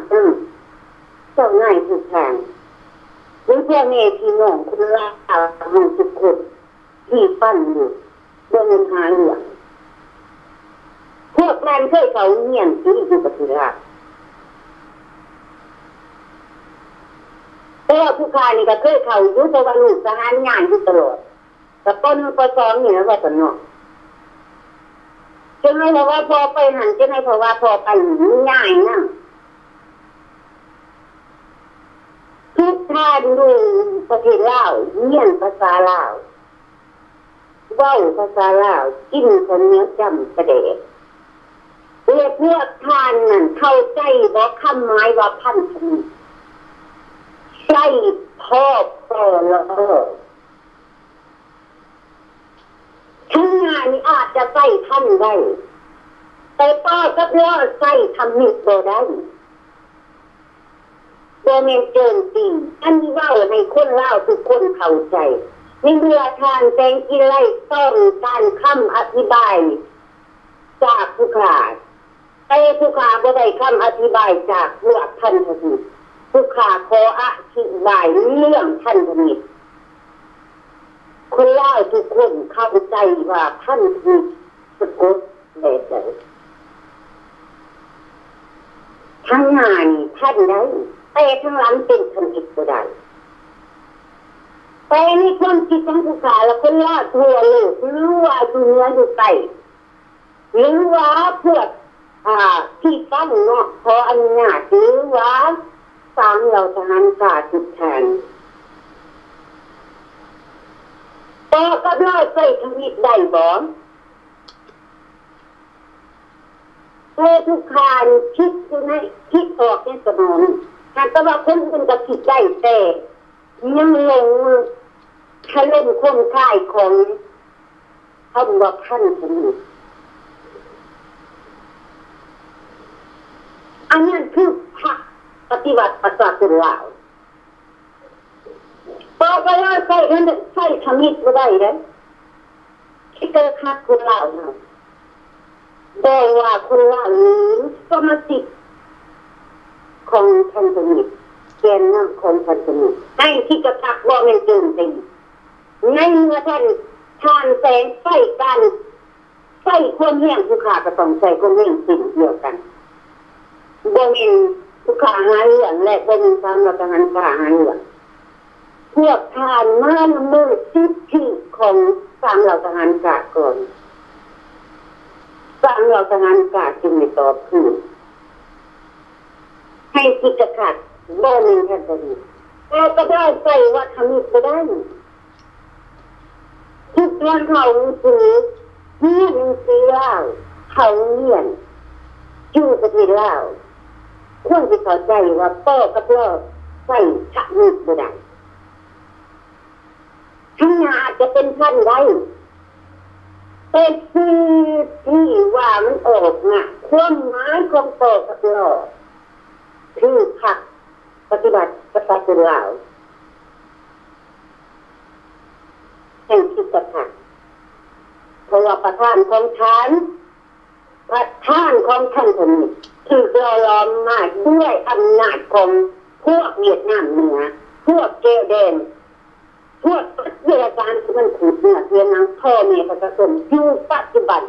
[SPEAKER 3] เจ้าง่ายทุกทางหรือพ่อแม่พี่น้องคุณลาห้องทุกคนที่ปั้นอยู่เรื่องเงินหาเหลืองพวกแม่เคยเขาเงียนที่อยู่ปฏิราชแต่ว่าผู้ชายนี่ก็เคยเขาอยู่แต่ว่าลูกทหารงานอยู่ตลอดแต่ต้นปสองเนี่ยว่าสนอจะให้เพราะว่าพอไปหันจะให้เพราะว่าพอไปง่ายนะทุกท่านดูประเทศลาวเรียนภาษาลาวเว้าภาษาลาวกินคนเนื้อจำกระเดะเรียกพวกท่านนั่นเข้าใจบอกคำหมายว่าพันธมิตรใช่พ่อต่อเลยทั้งงานนี้อาจจะใส่ท่านได้แต่ป้าก็เล่าใส่ทำมิตรบ่ได้โดยเมนเกินจริงอันนี้ว่าในคนเล่าทุกคนเข้าใจในเรือทานแตงกินไล่ต้องการคำอธิบายจากผู้ขาแต่ผู้ขาบ่ได้คำอธิบายจากพวกท่านทั้งนี้ผู้ขาขออธิบายเรื่องท่านทั้งนี้คนเล่าทุกคนเข้าใจว่าท่านคือสะกดแบบไหนทั้งงานท่านได้แต่ทั้งหลังเป็นคำอิจก็ได้แต่ในความคิดของผู้ขาและคนเล่าทั่วโลกหรือว่าอยู่เหนืออยู่ใต้หรือว่าพวกที่ตั้งเนาะขออนุญาตหรือว่าสามเราทหารกาทุกแทนต่อกับเล่าใส่ทวิตได้บ่แต่ทุกคานคิดอยู่ในคิดออกในสมองแต่ว่าคนอื่นก็คิดได้แต่ยังลงทะเลนคมค่ายของคำว่าท่านสมุทรอันนั้นคือพักปฏิบัติประสาทลาวต่อไปแล้วใส่กันใส่ทมิตรไม่ได้เลยที่เกิดคักคุณลาวนะบอกว่าคุณลาวนี้สมาชิกของท่านสมิตรแกนนำของท่านสมิตรให้ที่จะทักว่ามันเกินไปในเมื่อท่านแสงไฟกันไฟคนแห้งผู้ขาก็ต้องใส่คนแห้งสิ่งเดียวกันบ่มีผู้ขาหาเรื่องและบ่มีทางเราทหารขาหาเรื่องพวกทานมาละเมิดสิทธิของสามเหล่าทหารกาก่อนสามเหล่าทหารกาจึงไม่ตอบคือให้กิจขัดบ่มีแค่นี้เราก็ได้ใส่ว่าทำอีกก็ได้ทุกท่านเขาถือเงียนสีเล่าเขาเงียนชื่อประเทศลาวควรจะเข้าใจว่าป้อกับล่อใส่ทำอีกก็ได้ทั้งอาจจะเป็นท่านได้แต่คือที่ว่ามันออกนะความหมายของป้อกับล่อคือผักปฏิบัติประชาชนลาวแห่งคิดกระทำเพราะว่าประธานของท่านคนนี้ถูกล้อมมาด้วยอำนาจของพวกเวียดนามเหนือพวกเกลแดงพวกเวลาการที่มันถูกเหนือเพียงนั้นพ่อแม่ประชาชนอยู่ปัจจุบัน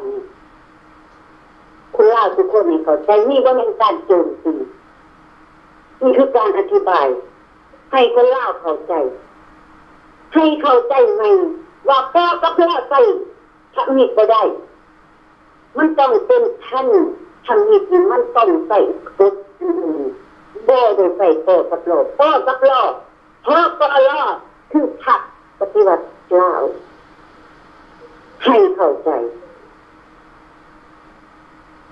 [SPEAKER 3] คุณเล่าทุกคนให้เข้าใจนี่ว่าเป็นการโจมตีนี่คือการอธิบายให้คนเล่าเข้าใจให้เข้าใจไหมว่าพ่อกับเพื่อใส่ทำมิตรก็ได้มันต้องเป็นท่านทำมิตรมันต้องใส่กุศลโบโดยใส่โตกับโลกพ่อกับโลกพ่อกับโลกคือผักปฏิบัติลาว เข้าใจ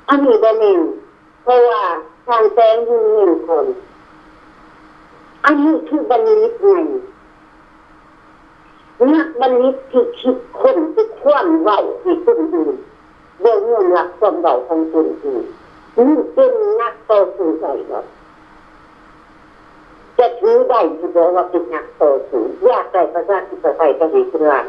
[SPEAKER 3] อันนี้บ่แม่นเพราะว่าทางแสงอยู่เห็นคนอันนี้คือบัณฑิตไงนักบัณฑิตที่คิดคนที่ความเว้าที่คนอื่นโดยเงื่อนหลักความเว้าของคนอื่นนี่เป็นนักต่อสู้ใจหรอกจะถือได้ที่บอกว่าเป็นนักต่อสู้อยากได้ประชาธิปไตยก็ให้เป็นหลัก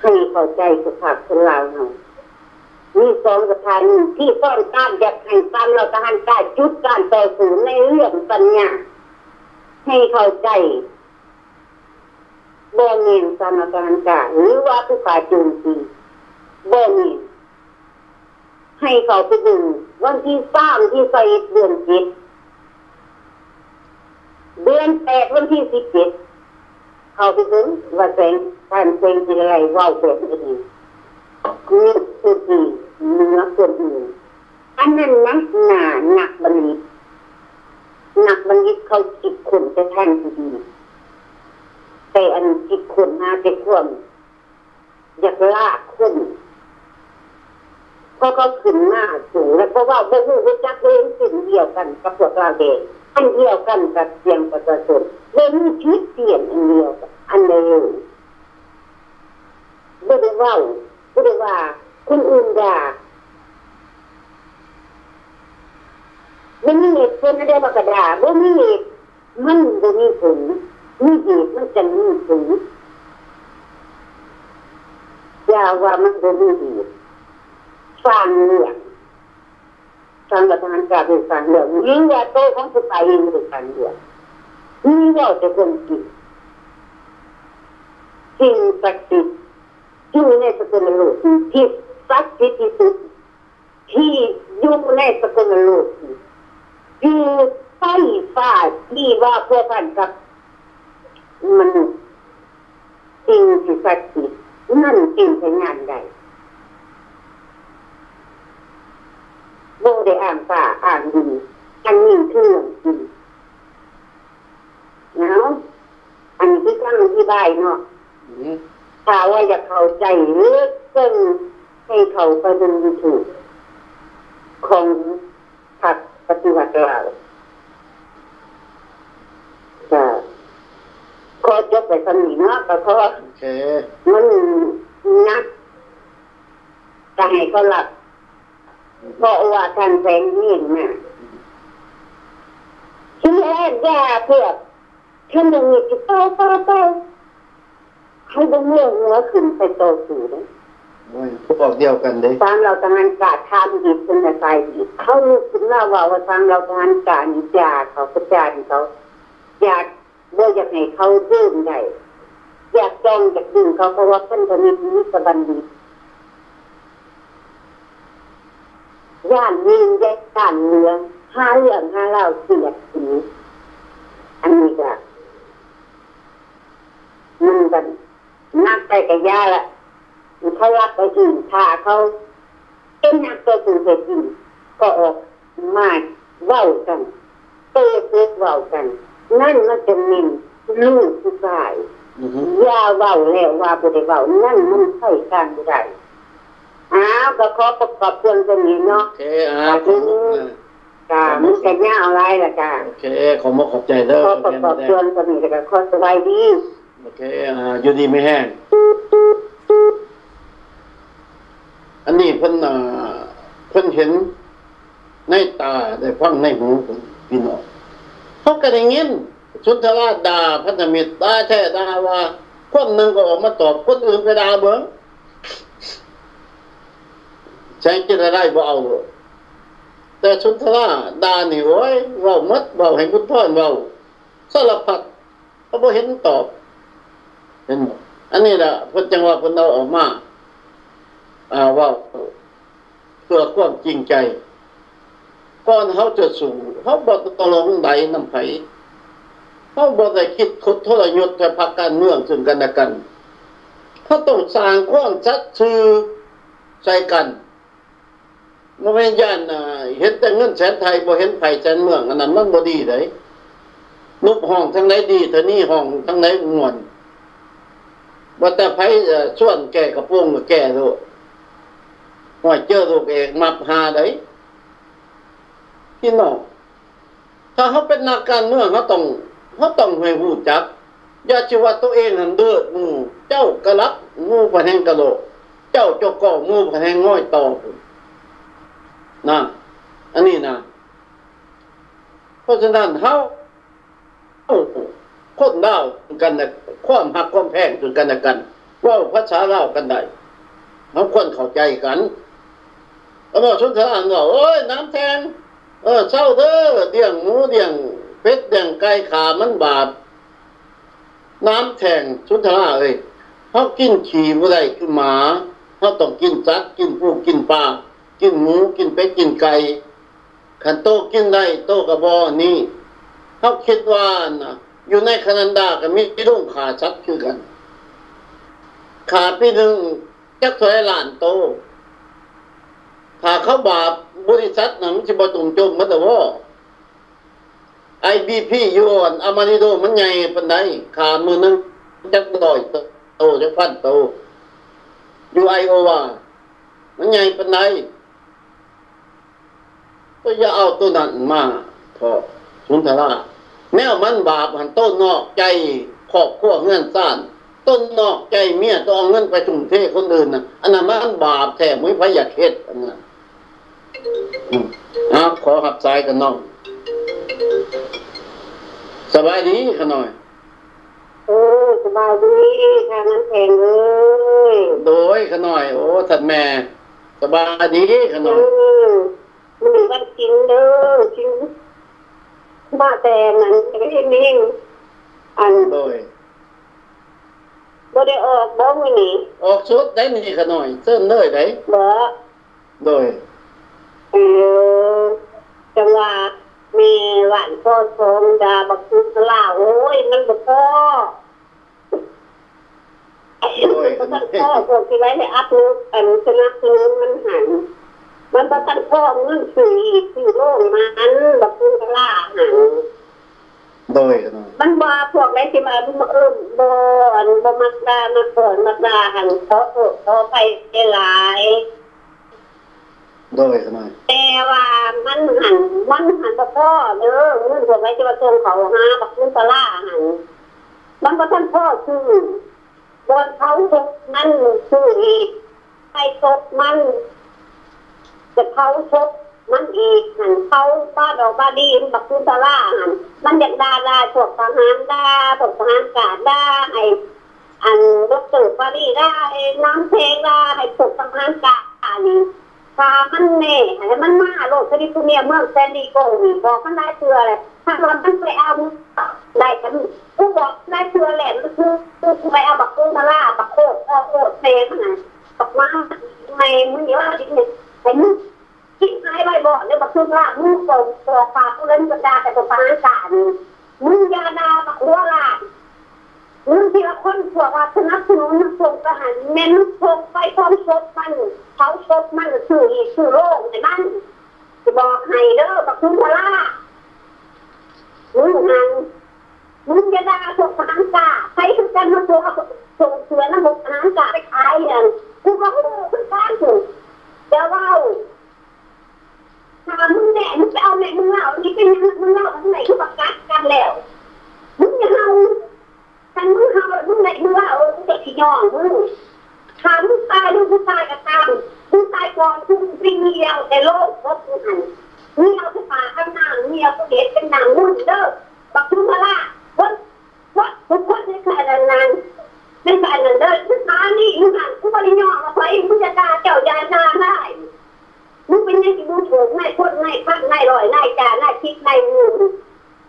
[SPEAKER 3] ให้เข้าใจสภาพคนเราเนาะมีสองสถานีที่ต้องการอยากให้ตามเราทหารกายจุดการต่อสู้ในเรื่องปัญญาให้เข้าใจบ่แม่นสถานการณ์หรือว่าผู้ขาโจมตีบ่แม่นให้เขาไปดูวันที่3ที่21เดือน7เดือน8วันที่17เขาไปดูว่าแสงการแสงที่อะไรว้าวแบบนี้นี่คือที่เนื้อคนอื่นอันนั้นนะหนักบัณฑิตเขาคิดคนจะแทนที่ดีแต่อันคิดคนหาแต่ความอยากลากคนเพราะเขาขึ้นหน้าสูงแล้วเพราะว่าพวกรู้จักเองสิ่งเดียวกันกับพวกเราเองอันเดียวกันกับเสียงประชาชนเลยมีชีวิตเปลี่ยนอันเดียวอันเดียวไม่ได้ว่าคนอื่นด่าไม่มีเหตุผลอะไรมากระดาไม่มีเหตุมันจะมีผลมีเหตุมันจะมีผลอย่าว่ามันจะมีเหตุฟังเรื่องฟังประธานการเป็นฟังเรื่องยิ่งว่าโตของผู้ตายยิ่งเป็นฟังเรื่องนี่ว่าจะคนกินสิ่งศักดิ์สิทธิ์ที่ในสกุลโลกที่ศักดิ์สิทธิ์ที่สุดที่อยู่ในสกุลโลกคือไฟฟ้าที่ว่าพวกท่านกับมันสิ่งที่ศักดิ์สิทธิ์นั่นจริงใช้งานได้โบได้อ่านป่าอ่านดีอันนี้คือเรื่องจริงอันนี้ที่ตั้งที่บายเนาะถ้าว่าอยากเข้าใจหรือซึ่งให้เขาไปดูYouTubeของพรรคปฏิวัติเราจะขอจบไปสนิทเนาะเพราะมันนักจะให้เขาหลับเพราะว่าทางแสงนี่นะที่แรกยาเพื่อฉันยังมีจิตโตให้ดึงเรื่องหัวขึ้นไปโตสู่เลย
[SPEAKER 2] พวกเดียวกันเลย
[SPEAKER 3] ทางเราทางการกาทำดีเป็นใจดีเขารู้สึกว่าทางเราทางการอยากเขาประจานเขาอยากอยากให้เขาดื่มได้อยากจ้องอยากดื่มเขาเพราะว่าเพิ่นจะมีสบันดีย่านยิงแยกการเมืองหาเรื่องหาเล่าเสียดสีอันนี้ก็มันกันนักไปกับยาละเขารับไปจริงถ้าเขาเป็นนักตัวสูงเสียก็ออกมาเว้ากันเตะเว้ากันนั่นมันจะมีลูกผู้ชายยาเว้าแล้วว่าบ่ได้เว้านั่นมันใช่การบ่ได้ก็ขอประกอบเรื่องตรงนี้เนาะมันจะยาวอะไรล่ะจ้า
[SPEAKER 2] โอเคขอบใจเด้อ
[SPEAKER 3] ขอประกอบเรื่องตรงนี้ก็ขอสบายดี
[SPEAKER 2] โอเคอยู่ดีไม่แห้งอันนี้เพิ่นเห็นในตาได้ฟังในหูพี่น้องเขาก็ได้ยินสุนทรด่าพันธมิตรด่าแท้ด่าว่าคนหนึ่งก็ออกมาตอบคนอื่นก็ด่าเบิ่งแสงจิตได้บ่เอาแต่สุนทรด่านี่โอ้ยเว้าหมดเว้าให้คุณพ่อเว้าสารพัดเขาบ่เห็นตอบเห็นบ่อันนี้ล่ะเพิ่นจังว่าเพิ่นเอาออกมาว่าเพื่อความจริงใจก่อนเขาจะสู่เขาบ่ตกลงใดนำไผเขาบ่ได้คิดคุดทรยศกับพรรคการเมืองซึ่งกันและกันเขาต้องสร้างความชัดชื่อใส่กันบ่แม่นย่านเห็นแต่เงินแสนไทยบ่เห็นไผแสนเมืองอันนั้นมันบ่ดีเด้นุบห้องทั้งไหนดีเท่านี้ห้องทั้งไหนม่วน ว่าแต่ไผส่วนแก่กระโปรงก็แก่โลดห่วยเจอลูกเอกมับหาได้พี่น้องถ้าเขาเป็นนักการเมืองเขาต้องให้รู้จักอย่าสิว่าตัวเองนั่นเด้อเจ้ากะลักงูพะแหงกะโหลกเจ้าจกกองูพะแหงง้อยตองนะอันนี้นะเพราะฉะนั้นเฮาคนลาวกันน่ะความฮักความแพงซึ่งกันและกันเว้าภาษาลาวกันได้เฮาควรเข้าใจกันแล้วบ่สุนทรว่าโอ้ยน้ำแทงเศร้าเด้อเลี้ยงหมูเลี้ยงเป็ดเลี้ยงไก่ขามันบาปน้ำแทงสุนทรเอ้ยเฮากินขี้บ่ได้คือหมาเฮาต้องกินสัตว์กินปูกินปลากินหมูกินเป็ดกินไก่คันโตกินได้โตก็บ่นี่เฮาคิดว่าน่ะอยู่ในแคนาดาก็มีโรงฆ่าสัตว์คือกันฆ่าปีนึงจักเท่าไหร่ล้านโตถ้าเขาบาปบริษัทนั้นมันสิบ่ต้องจมมันแต่ว่า IBP อยู่อ่อนอามานิโดมันใหญ่ปานใดขามือนึงจัก100โตจักพันโตอยู่ไอโอวามันใหญ่ปานใดก็อย่าเอาตัวนั้นมาพอสุนทราแนวมันบาปหันต้นนอกใจครอบครัวเงินซ่านต้นนอกใจเมียต้องเอาเงินไปทุ่มเทคนอื่นน่ะอันนั้นมันบาปแท้มื้อไผอยากเฮ็ดอันนั้นขอหับสายกันน้องสบายดีขน่อย
[SPEAKER 3] สบายดีทางนั้นแพงเลย
[SPEAKER 2] โดยขน่อยโอ้ท่านแม่สบายดีขน่อย
[SPEAKER 3] มันวันกินเด้อกินมาแต่นั้นก็เห็นนี่อัน
[SPEAKER 2] โดย
[SPEAKER 3] บ่ได้ออกบ่มื้อนี้
[SPEAKER 2] ออกชุดได้นี่ขน่อยเซิ้นเลยได้
[SPEAKER 3] บ่
[SPEAKER 2] โดย
[SPEAKER 3] จังว่ามีหวานพ่อชมดาบักคุสลาโอ้ยมันบ่พอ
[SPEAKER 2] โอ้ย
[SPEAKER 3] มันพ่อพวกที่ไว้ให้อัพลูกอันสนับสนุนมันหันมันบ่ทันพ่อเงินซื้อโรงมันบักคุสลาหัน
[SPEAKER 2] โดย
[SPEAKER 3] มันบ่พวกไรสิมาบ่อันบ่มักดามาก่อนมักดาหันขอไปหลาย
[SPEAKER 2] โดยขนาด
[SPEAKER 3] แต่ว่ามันหันบ่พอเด้อเงินพวกไรสิมาส่งเขาหาบักคุสลาหันมันบ่ทันพ่อซื้อบนเขาตกมันซื้ออีกไปตกมันจะเขาตกมันอีกหันเขาบ้าดอกบ้าดีบักคุสลาหันมันอยากด่าพวกทหารด่าพวกทหารกาดด่าให้อันดร.ปารีด่าให้น้ำเพลงด่าให้พวกทหารกาดนี่พามันแน่ให้มันมาโลกแคลิฟอร์เนียเมืองแซนดิเอโกนี่บอกมันได้เชื่อเลยถ้ามันไปเอาได้กันกูบอกได้เชื่อแหละมันคือไปเอาบักคุสลาบักโคตรเพลงนะบักมาในมึงเยอะดิเนี่ยแต่มึงคิดหายไปบ่เนี่ยบักคุสลามึงส่งตัวฝากกูเล่นกระดาษแต่ตัวทหารกาดมึงยาดาบักหัวลามึงที่ละคนพวกว่าสนับสนุนส่งทหารแม่นุส่งไปพร้อมศพมันเขาศพมันชื่อโลกแต่มันจะบอกให้เด้อบักคุสลามึงจะด่าส่งทหารกาใครคือกันมาส่งเสือน้ำมันทหารกาไปขายอย่างกูก็รู้คือการถูกจะว่าถ้ามึงแหน่มึงไปเอาแม่มึงเอานี่เป็นมึงเอาไหนคือประกาศกันแล้วมึงจะเอาฉันมึงเอามึงไหนมึงเอาเด็กที่ย่องมึงถ้ามึงตายดูมึงตายกับตามมึงตายก่อนมึงเป็นเดียวแต่โลกก็คือหันมึงเอาที่ป่าข้างหน้ามึงเอาเด็กเป็นหนังมึงเด้อบักทุ่งมาละว่าทุกคนในขณะนั้นในขณะนั้นเด้อทุกท่านี่มึงหันกูบริยอมาไปมึงจะด่าเจ้ายานาได้มึงเป็นยังที่ดูถูกนายคนนายพักนายลอยนายจ่านายคิดนาย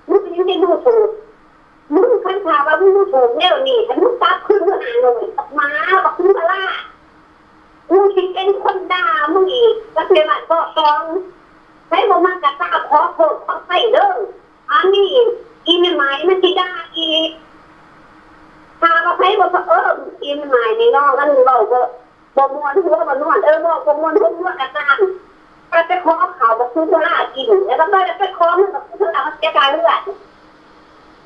[SPEAKER 3] มึงเป็นยังที่ดูถูกมึงคันข่าวว่ามึงดูถูกเนี่ยนี่ฉันมึงตับขึ้นมึงอ่านเลยตับมาบักมึงมาล่ามึงคิดเป็นคนด่ามึงอีกแล้วเพื่อนก็ฟ้องใช้บ่มากระตาขอโทษขอใส่เด้ออันนี้อีไม่หมายมันที่ด่าอีกถ้าเราใช้บ่อีไม่หมายนี่น้องกันเราบ่มวนหัวบ่นวลบ่มวนหัวกระตามไปขอข่าวบอกคุณโซล่ากินแล้วก็ไปขอมันบอกคุณโซล่ามาเสียการเลือด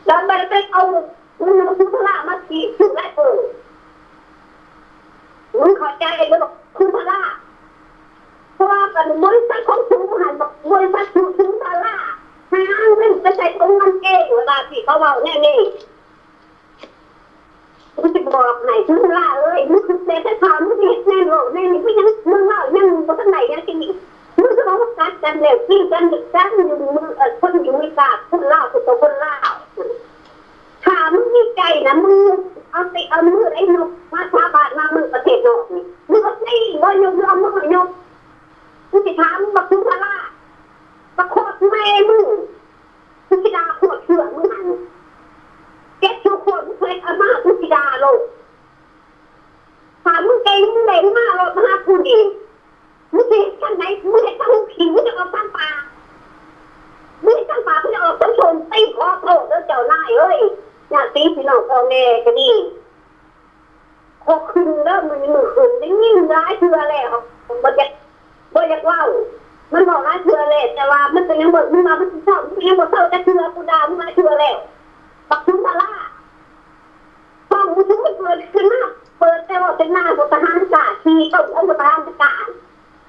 [SPEAKER 3] แล้วไปเอาคุณโซล่ามาฉีดถึงไร มึงเข้าใจแล้วบอกคุณพระเพราะว่ากันบริษัทของสูงหันบอกบริษัทสูงพระหาเงินจะใช้ตรงมันเองเวลาที่เขาเอาแน่นี่กูจะบอกไหนคุณพระเอ้ยมึงคือเศรษฐศาสตร์มึงเห็นแน่หรอกแน่นี่ไม่ยังมึงเล่ายังมึงก็ทั้งไหนยังที่นี่มึงจะบอกว่าการกันแล้วกินกันดึกกันอยู่มึงคนอยู่ไม่กล้าคนเล่าคือตัวคนเล่าถามมึงมีใจนะมึงเอามือไอ้นกมาชาบาดมามึงประเทศนอกนี่มึงก็ใช่บ่ยกเอามือยกมึงจะถามบักคุณพระประโคตรแม่มึงมึงจะด่าโคตรเถื่อนมึงหันแกชูโคตรมึงเคยเอามามึงจะด่าโลกถามมึงเก่งมึงเล่นมาโลกมาหากูดีมึงเห็นกันไหนมึงเห็นตั้งผีมึงจะเอาตั้งปลามึงตั้งปลามึงจะเอาตั้งชนตีคอโตแล้วเจ้านายเอ้ยอย่าตีพี่น้องพ่อแม่ก็ดีพอขึ้นแล้วมันมือขึ้นได้ยิ่งร้ายเชื่อแล้วบ่อยากเล่ามันบอกร้ายเชื่อแล้วแต่ว่ามันเป็นยังบ่มึงมามันเศร้ามึงยังบ่เศร้าจะเชื่อกูด่ามึงมาเชื่อแล้วปักชุนทะล่าห้องมึงถึงมันเปิดขึ้นมาเปิดแต่ว่าเป็นหน้าทหารกาทีก็เอาทหารกา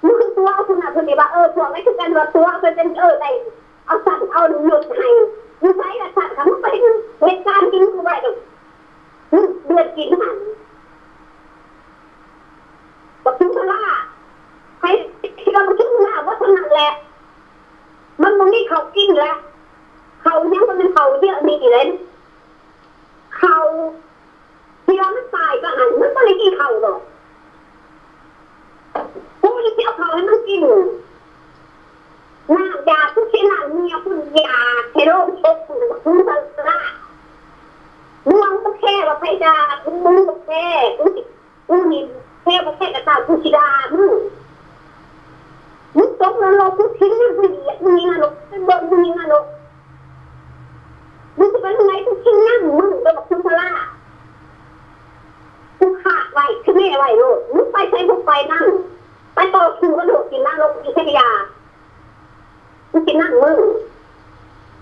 [SPEAKER 3] มึงคือตัวคุณน่ะคุณนี่ว่าตัวไม่คือกันว่าตัวเป็นได้เอาสั่นเอาหยุดให้มึงใช้ละสั่นค่ะมึงไปเหตุการณ์จริงกูไว้ดูเดือดกินหันบอกถึงพลาใครที่เราถึงหน้าว่าถนัดแหละมันมึงนี่เขากินแล้วเขาเนี่ยมันเป็นเขาเยอะมีกี่เล่นเขาที่เราไม่ตายก็หันมันไม่ได้กินเขาหรอกกูจะเที่ยวเขาให้มันกินหน้ายาทุกชนิดเมียคุณยาเทโรชกคุณพลามึงก็แค่ว่าไปด่ามึงก็แค่กูนี่แค่ว่าแค่กระต่ายกูชิดามึงตกนรกกูทิ้งมึงไปเหยียดมึงนี่นรกเป็นบนมึงนี่นรกมึงจะไปทางไหนกูทิ้งนั่งมึงไปบอกคุณพระกูขาดไว้คือแม่ไว้โลดมึงไปใช้พวกไปนั่งไปต่อคิวกระโดดกินนั่งลงกินแค่ยามึงกินนั่งมึง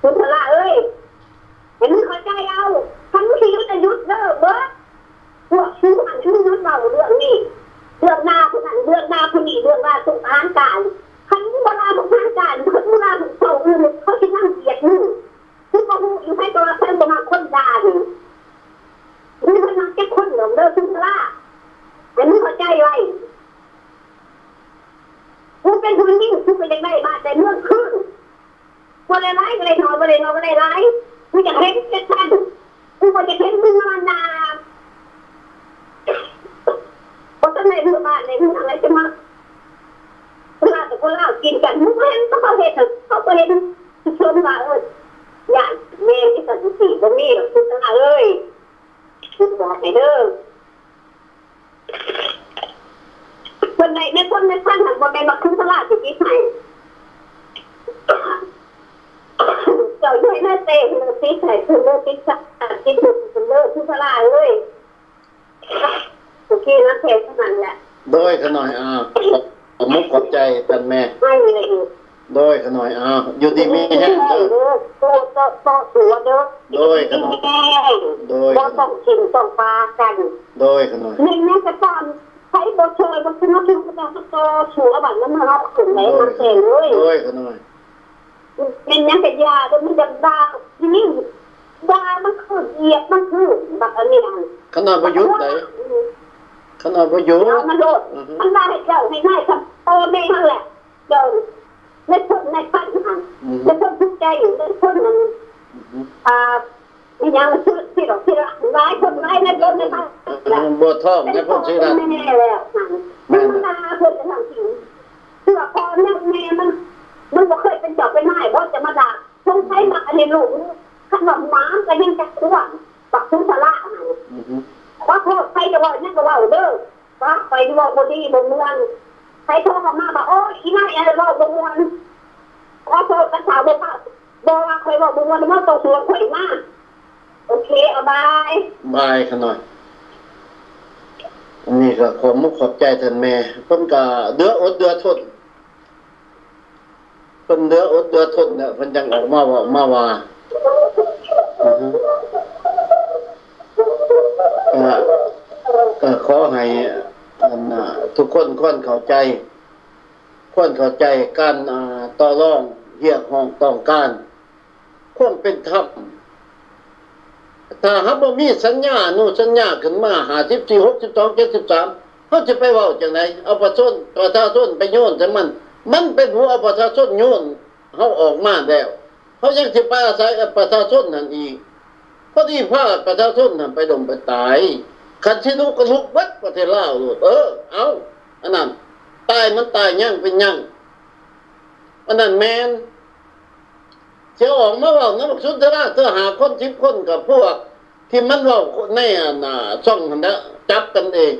[SPEAKER 3] คุณพระเอ้ยเห็นมึงเข้าใจเอาทำทีก็จะยุดเลิกเบ้อพวกชื่อมันชื่อยุดเบาเรื่องนี้เรื่องหน้าคนนั้นเรื่องหน้าคนนี้เรื่องหน้าสุขานการคันเวลาสุขานการคันเวลาสุขเขาอื่นเขาจะนั่งเกียดมึงคือเขาอยู่ให้ตัวเส้นประมาณคนด่าหนึ่งนี่มันนั่งแค่คนหลงเดินซึ่งล่าแต่มึงเข้าใจไว้กูเป็นคนยิ่งกูเป็นยังไงมาแต่เมื่อคืนวันอะไรก็เลยนอนวันอะไรนอนวันอะไรกูจะเห็นแค่ท่านกูจะเห็นมึงนอนนาเพราะฉะนั้นเมื่อบ้านในมึงอะไรจะมาเวลาแต่คนเล่ากินกันมึงเห็นเขาเห็นเขาเห็นชมว่าอย่าเมย์ที่สันติบ่มีหรอกคุณตาเอ้ยคุณบอกให้เด้อคนในคนในท่านหันบนในบักคุณตลาดที่ที่ไหนเจ้าด้วยหน้าเตะคุณตีใส่คุณเลิกตีสักตีถูกคุณเลิกคุณตลาดเลยโอเคนะเพลเท่านั้นแหละ
[SPEAKER 2] โดยขน่อยมุกขอบใจท่านแม่
[SPEAKER 3] ไม่มีอะไรอีก
[SPEAKER 2] โดยขน่อยอยู่ดีมีแห้งเด้อ
[SPEAKER 3] โตหัวเด้อ
[SPEAKER 2] โดยขน่อยโดย
[SPEAKER 3] ต้องกินต้องปลากัน
[SPEAKER 2] โดยขน่อย
[SPEAKER 3] นี่แม่จะตอนใช้โบเชยบางทีมันถึงจะโตชัวแบบนั้นมันเอาขึ้นไหนมาเสงเลย
[SPEAKER 2] โดยขน่อย
[SPEAKER 3] เป็นยังเป็นยาแต่มันจะด่าที่นี่ด่ามันคือเหยียบมันคือแบบอันนี้
[SPEAKER 2] ขนาดประยุทธ์ไหนขนาดประยุทธ์
[SPEAKER 3] มันโดดมันได้เจ้าให้ได้ครับโตได้ทั้งแหละเดินในคนในพันหันในคนทุกใจอยู่ในคนมันยังชื่อที่เราที่ร้ายคนร้ายในคนในพัน
[SPEAKER 2] บัวทองในคนชื่อนั้น
[SPEAKER 3] ไม่แน่แล้วมันนาคนจะทำจริงเชื่อพอแม่มันบ่เคยเป็นเจ้าเป็นนายเพราะจะมาด่าชงใช้มาในลูกขนมน้ำก็ยังจะขวานปักทุนสละว่าโทษใครจะว่าเนี่ยก็ว่าเด้อว่าไปดูว่าคนดีบนเมืองใครโทษมาบอกโอ้ยนายอะไรว่าบนเมืองว่าโทษกันสาวบอกว่าเคยบอกบนเมืองว่าตัวสวยข่อยมากโอเคเอาบาย
[SPEAKER 2] ขน่อยนี่ก็ขอมุกขอบใจท่านแม่เพิ่นก็เดืออดเดือทนเพิ่นเดืออดเดือทนเนี่ยเพิ่นจังออกมาว่าขอให้ ทุกคนควรเข้าใจการต่อรองเรียกร้องต้องการความเป็นธรรมถ้าหากบ่มีสัญญาสัญญาขึ้นมา54 62 73เฮาจะไปเว้าจังได๋เอาประชาชนไปโยนจังมันเป็นหัวประชาชนโยนเฮาออกมาแล้วเฮายังสิไปอาศัยประชาชนนั่นอีกพอดีพาประชาชนนั่นไปดมไปตายคันสิลุกก็ลุกเบิดประเทศลาวโลดเอาอันนั้นตายมันตายยังเป็นยังอันนั้นแม่นสิออกมาเว้านำสุนทราเธอหาคน10คนกับพวกที่มันเว้าในช่องนั่นน่ะจับกันเอง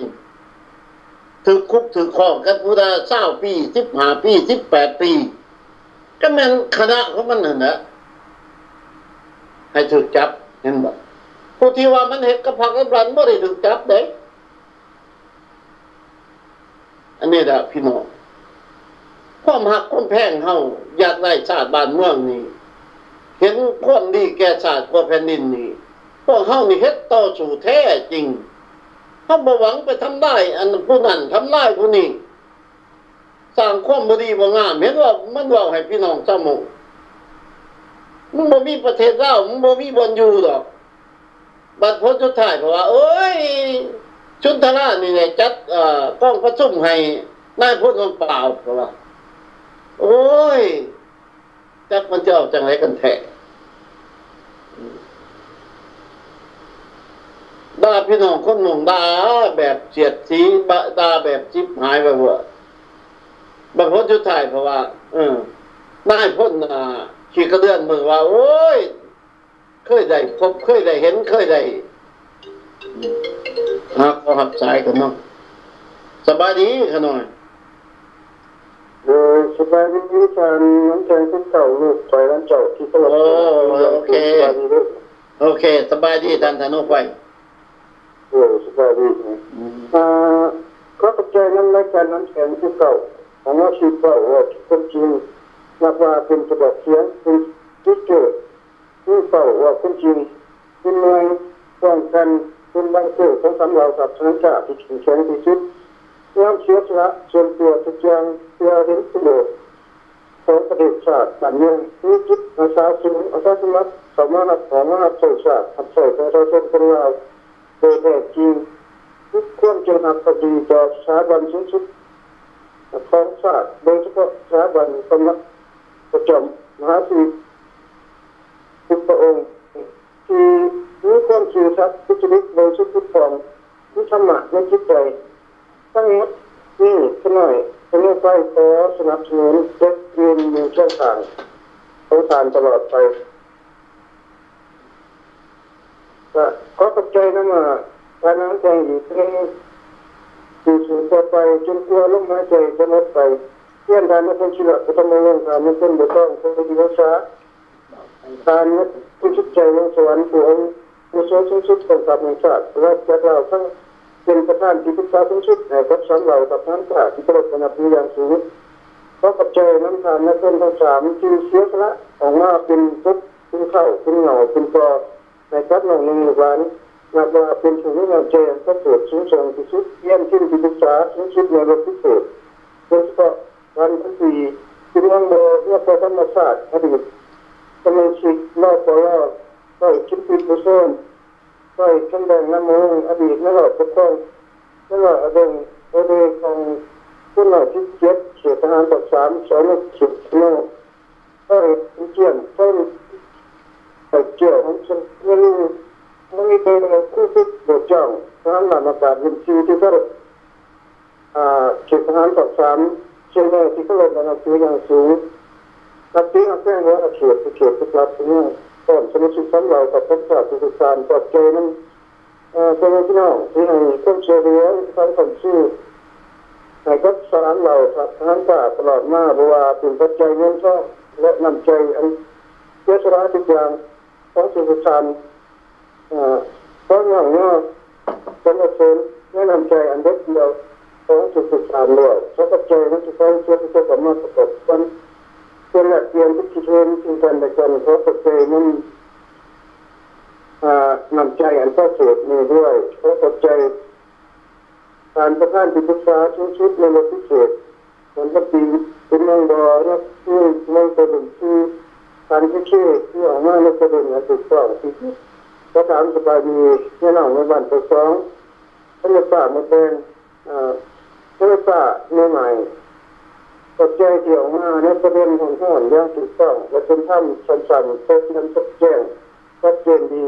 [SPEAKER 2] ถึกคุกถึกคองกันผู้ใด20 ปี15 ปี18 ปีก็แม่นคณะของมันนั่นน่ะให้ถูกจับเห็นบ่ผู้ที่ว่ามันเฮ็ดกับพรรครัฐบาลบ่ได้ถูกจับเด้อันนี้ล่ะพี่น้องความหักความแพงเฮาอยากได้ชาติบ้านเมืองนี่เห็นความดีแก่ชาติกว่าแผ่นดินนี่พวกเฮานี่เฮ็ดต่อสู้แท้จริงเฮาบ่หวังไปทำลายอันผู้นั้นทำลายผู้นี้สร้างความบ่ดีบ่งามเห็นว่ามันเว้าให้พี่น้องซ้ำมึงบ่มีประเทศลาวมึงบ่มีบ่อนอยู่ดอกบัดผลสุดท้ายเพราะว่าโอ้ยชุนทรานี่แหละจัดกองประชุมให้นายพลเปล่าเพราะว่าโอ้ยจักมันจะเอาจังไรกันแท้ด่าพี่น้องคนหนุ่มด่าแบบเสียดสีด่าแบบจิ๊บหายไปหมดบางคนสุดท้ายเพราะว่านายพลขี่กระเดื่อนมือว่าโอ้ยเคยได้พบเคยได้เห็นเคยได้ก็หับสายกันเนาะสบายดีขน่อย
[SPEAKER 3] สบายดีทางน้ำแข็งคุณเก่าลูกไปร้านเจ้าที่ตลาด
[SPEAKER 2] โอเคสบายดีท่านธนุไฟ
[SPEAKER 3] สบายดีก็ปัจจัยนั้นในการน้ำแข็งคุณเก่าของเราชีพเก่าว่าคนจริงนับว่าเป็นระบบเสียงเป็นที่เกิดที่เก่าว่าคนจริงเป็นหน่วยป้องกันเป็นบางเกิดของสำเรากับชนะชาติที่แข็งที่สุดยอมเสียสละส่วนตัวทุกอย่างเพื่อเห็นประโยชน์ของประเทศชาติบ้านเมืองมีจิตอาสาสูงอาสาสมัครสามารถของมหาชนชาติทำใส่ประชาชนคนเราโดยแท้จริงทุกคนจงหักปฏิต่อสถาบันสูงสุดของชาติโดยเฉพาะสถาบันสำนักประจำมหาศิริทุกพระองค์ที่มีความซื่อสัตย์สุจริตโดยสุดทุกฟองมีธรรมะในจิตใจทั้งหมดนี่ขน่อยเป็นเรื่องไปขอสนับสนุนเด็กเรียนอยู่ช่องทางของทานตลอดไปขอปัจจัยนั้นมาการน้ำแข็งอยู่ที่สูงต่อไปจนกลัวลมหายใจจะลดไปเพื่อนทานนักชีวะก็ต้องมาเรื่องการไม่เป็นบุตรต้องเป็นดีรักษาการนักจิตใจของสวรรค์ผู้องค์ผู้ทรงสุดของกับแห่งชาติและจากเราทั้งเป็นประธานที่ปรึกษาสูงสุดในกับสำเรากับท่านข้าที่ประกอบเป็นอย่างสูงเพราะปัจจัยน้ำทานนักเป็นทั้ง3ที่เสียสละออกมาเป็นทุกเป็นเข้าเป็นเหงาเป็นปอในกับหนึ่งวันนับว่าเป็นผู้มีงานเจริญก็เกิดสูงส่งที่สุดเยี่ยมที่ที่ปรึกษาสูงสุดในโลกที่เกิดโดยเฉพาะวันที่4ที่เมืองโบเมื่อธรรมศาสตร์อดีตสมาชิกรอบปลอก็คิดปิดบุษนก็ขึ้นแดงน้ำมืออดีตนั่นแหละทุกคนนั่นแหละอดีตของผู้หน่อยที่เจ็ดเสียทหารต่อ3 2 10โลก็เกี่ยนก็เกี่ยวของฉันไม่รู้ไม่มีตัวคู่คิดโดดจ้องทหารหลังอากาศวินซีที่ก็เสียทหารต่อ3เชียงรายที่ก็ลงมาตัวอย่างสูงนักตีนักแข่งว่าเขียดทุกลับเนี่ยก่อนสมาชิกสำเรากับทักษะสื่อสารปลอดใจนั้นเป็นพี่น้องที่ให้คนเชียร์เรือทางคนชื่อให้กับสารเราทางป่าตลอดมาเพราะว่าเป็นปัจจัยเงินทองและนำใจอันเยอะสละทุกอย่างของสื่อสารเพราะอย่างนี้สมบูรณ์แนะนำใจอันเด็ดเดียวของสื่อสารด้วยเพราะปัจจัยนั้นจะต้องเชื่อมโยงกับมาประกอบกันเป็นหลักเกณฑ์ที่คิดเห็นซึ่งกันและกันเพราะปัจจัยนั้นนำใจอันก็เกิดมีด้วยเพราะปัจจัย
[SPEAKER 4] การประธานที่ปรึกษาชุดในระดับพิเศษผลปฏิเป็นเมืองบอและที่เมืองประเด็นที่การที่ที่ออกมาในประเด็นถูกต้องที่ประธานสภาดีที่น้องในบ้านประสองท่านฝ่ามาเป็นท่านฝ่าใหม่ปัจจัยที่ออกมาในประเด็นของห่อนอย่างถูกต้องและเป็นท่านสันๆเป็นชัดแจ้งชัดเจนดี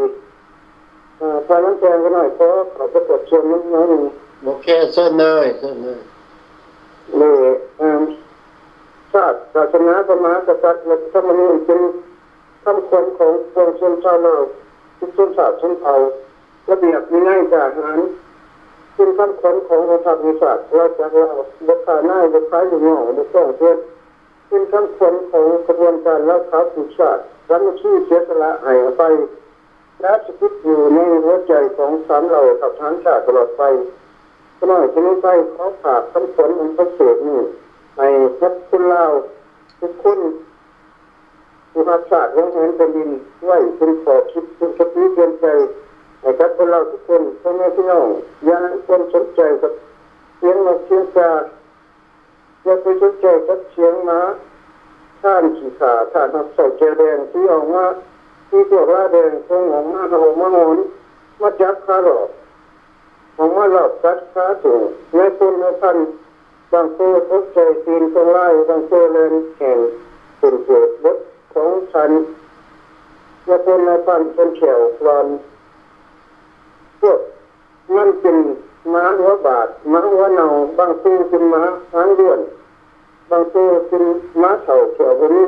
[SPEAKER 4] ทางนั้นแจ้งก็หน่อยเพราะขอประกาศเชิญน้อง
[SPEAKER 2] โอเคเส้นเลย
[SPEAKER 4] ศาสนาพระมหากษัตริย์และธรรมนูญเป็นคำควรของปวงชนชาวโลกทุกชนชาติชนเผ่าระเบียบวินัยทหารเป็นคำควรของประชาธิปไตยเราจากเราบุคคลหน้าบุคคลอยู่หน่อบุคคลเพื่อนเป็นคำควรของกระบวนการรักษาผู้ชาติรัฐชื่อเสียสละให้ไปและสถิตอยู่ในหัวใจของสามเหล่าทัพช้างชาติตลอดไปก็น้อยที่ไม่ใช่เขาขาดคำควรอันประเสริฐนี่ในพัฒคุณลาวทุกคนอุปสรรคของแผ่นดินไว้เป็นขอคิดเป็นกระตุ้นเตือนใจในพัฒเราทุกคนพ่อแม่พี่น้องอย่าคนสนใจกับเสียงนกเสียงกาอย่าไปสนใจกับเสียงม้าท่านขี่ขาท่านนักใส่แกแดงที่ออกมาที่ตัวราแดงคงออกมาหงมาหอนมาจับขาหลอกออกมาหลอกกัดขาสูงในคนในพันบางตัวทุกใจตีนตรงไล่บางตัวเล่นแข่งเป็นเกิดบทของฉันในคนในพันเป็นเขียวกรอนพวกมันเป็นม้าหัวบาดม้าหัวเน่าบางตัวเป็นม้าหางด้วนบางตัวเป็นม้าเถ่าเขียวบนนี้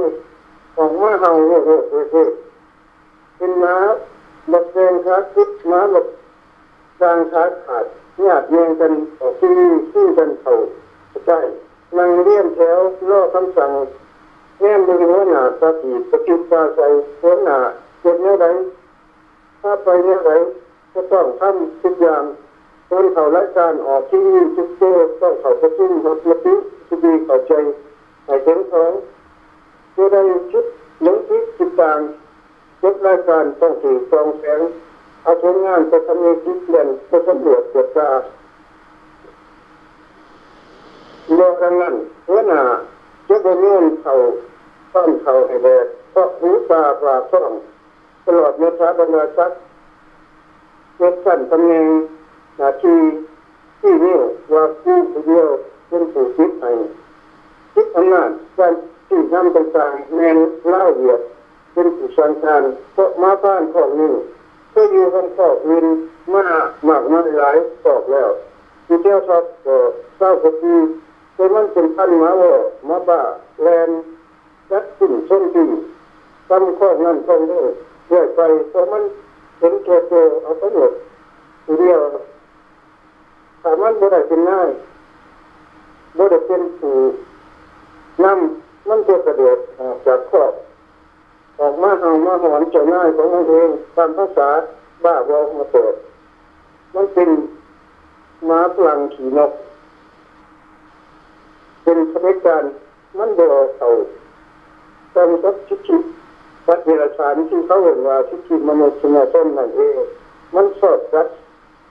[SPEAKER 4] ออกมาเห่าโหเป็นม้าบักเซงขาคิดม้าบักกลางขาขาดญาติเมียงกันออกที่กันเถ่าใช่นั่งเลี้ยนแถวล่อคำสั่งแง่มือหัวหน้าสติสกิดตาใจหัวหน้าเจ็บเนื้อไหนถ้าไปเนื้อไหนก็ต้องทำทุกอย่างคนเขารายการออกที่ทุกโต้ต้องเขาประชุมหัวติสุดีเข้าใจให้เห็นของจะได้ชุดหลงทิศติดต่างยกรายการต้องถือซองแสงเอาผลงานไปทำในคิดเรียนไปสำรวจตรวจตาโลกันนั้นหัวหน้าจะไปเงื่อนเขาต้อนเขาให้แดดเพราะหูตาปลาช่องตลอดเนื้อชาบรรดาซักเมื่อสั้นตำแหน่งหน้าที่นิ้วว่าผู้เดียวเป็นผู้คิดให้คิดอำนาจการที่ทำต่างๆแมนเล่าเหยียดเป็นผู้สั่งการเพราะมาบ้านของนี้ก็อยู่กันขอบวินมากหลายตอบแล้วที่เจ้าชอบก็เศร้าก็คือแต่มันเป็นพันมาว่ามาบ้าแลนยัดขึ้นส้นที่ทำข้อนั้นข้อนี้เรื่อยไปเพราะมันเห็นแก่ตัวเอาไปหมดเดียวสามันบ่ได้เป็นง่ายบ่ได้เป็นผู้นำมันตัวกระโดดจากครอบออกมาเอามาหอนเจ้าหน้ายของมันเองตามภาษาบ้าบอมาเปิดมันเป็นม้าพลังขี่นกเป็นขบวนการมันโดดเขาตามกับชิวัดเวลาชาญที่เขาเห็นว่าชิมนุษย์ชนต้นนั่นเองมันสอดรัด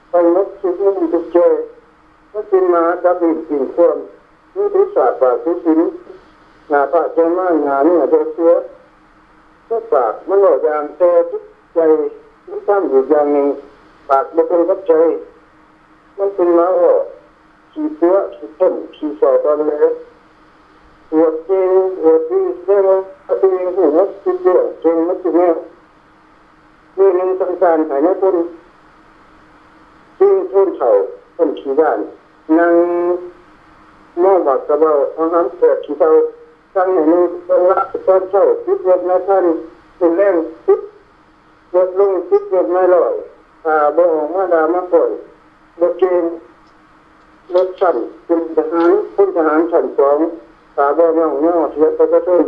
[SPEAKER 4] ไปนกชิมุ่งทุกเจมันเป็นม้าดับบินสิ่งควรนี่ทิศาสตร์ป่าทิศิลหน้าป่าเจ้าม่างานเนี่ยเดือดเชื้อก็ปากมันหล่ออย่างแต่ทุกใจมันตั้งอยู่อย่างหนึ่งปากมันเป็นกับใจมันเป็นม้าอ่อขี่เสื้อขี่ต้นขี่สอดตอนเล็กหัวเจงหัวดีเส้นตัวเองหัวติดเดี่ยวเจงมันติดแนวนี่หนึ่งสังการหายในต้นที่ต้นเฉาต้นขี่ด้านนั่งมองบักกระเบาอาหารเกิดขี่เฉาตั้งในนี้ต้นละต้นเฉาติดเว็บในท่านเป็นแรงติดเว็บลงติดเว็บไม่ลอยบ่ออกมาดามาปล่อยรถเกณฑ์รถชั้นเป็นทหารผู้ทหารชั้นสองบ่อเงาเสียประชาชน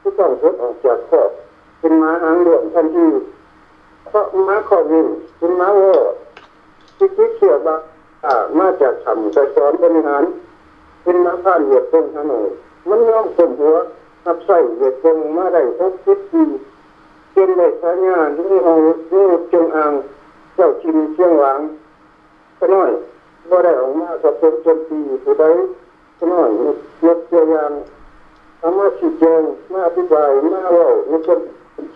[SPEAKER 4] ที่ต้องทดออกจากข้อเป็นม้าหางหลวงทันทีเพราะม้าข้อวิ่งเป็นม้าโว่ที่เขี่ยวบ้ามาจากฉ่ำแต่สอนบริหารเป็นม้าผ่านเหยียบตรงถนนมันย่อมสมหัวทับใส่เหยียบตรงมาได้60 ปีเป็นได้ใช้งานที่เอานี่จงอางเจ้าชิมเชียงหวางก็น้อยบ ก็ได้ออกมาสับสนจนปีผู้ใดก็น้อยยกตัวอย่างเอามาชี้แจงมาอธิบายมาเล่าในคน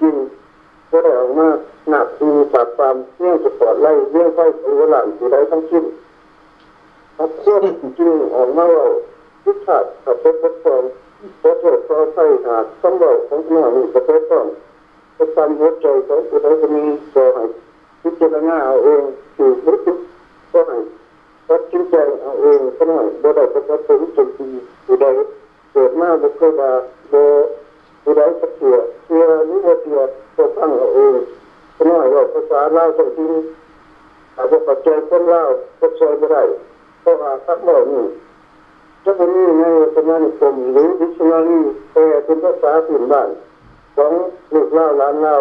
[SPEAKER 4] จริงก็ได้ออกมาหนักดูปราบปรามเรื่องสปอร์ตไล่เรื่องไฟฟ้าหลังผู้ใดทั้งสิ้นครับเรื่องจริงออกมาเล่าทิศทางกับเป็นประกอบเพราะเกิดเพราะไฟหาต้องเล่าของหน้ามีประเภทต้องประจำหัวใจของผู้ใดจะมีก็ให้พิจารณาเอาเองอยู่ไม่ติดก็ให้ตัดสินใจเอาเองก็หน่อยบ่ได้ประกอบเป็นจริงผู้ใดเกิดมาบุคคลใดผู้ใดสักเสียหรือว่าเสียก็ตั้งเอาเองก็หน่อยว่าภาษาลาวจริงอาจจะปัจจัยคนลาวก็ช่วยไม่ได้เพราะว่าทักเหล่านี้จะเป็นนี่ในสมานิคมหรือดิกชันนารีแต่เป็นภาษาพื้นบ้านของลูกเล่าล้านเล่า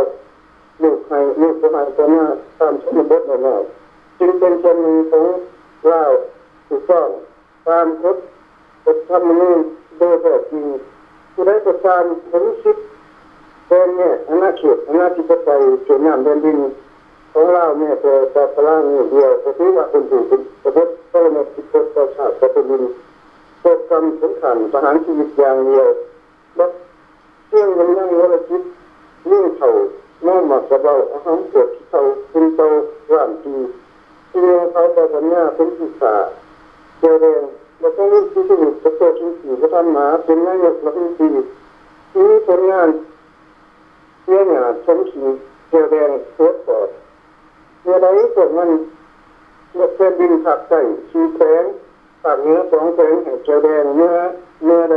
[SPEAKER 4] ลูกไทยลูกสมัยก่อนหน้าตามชนบทหน่อยจึงเป็นส่วนหนึ่งของเล่าถูกต้องตามกฎธรรมนูญโดยแท้จริงผู้ใดประทานผลสิทธิ์เป็นเนี่ยอาณาเขตอาณาธิปไตยส่วนน้ำแผ่นดินของเราเนี่ยแต่พลังเดียวก็ถือว่าเป็นผู้เป็นประเทศก็เลยติดต่อชาติประเทศโปรแกรมสำคัญประหารชีวิตอย่างเดียวและเรื่องมันยังวรจิตเรื่องเขาน้องหมักกระเบาอาหารเกิดเขาคุณโตร่างดีที่เขาแต่สัญญาเป็นศึกษาเจริญและต้องรีบที่สุดจะโตชิ้นสี่ก็ทำมาเป็นนายกรัฐมนตรีที่ผลงานเรื่องงานชมขีเจริญเพื่อปอดเมื่อใดพวกมันเมื่อเป็นดินขับใส่ชีแสงปากเนื้อสองแสงแห่งเจริญเมื่อใด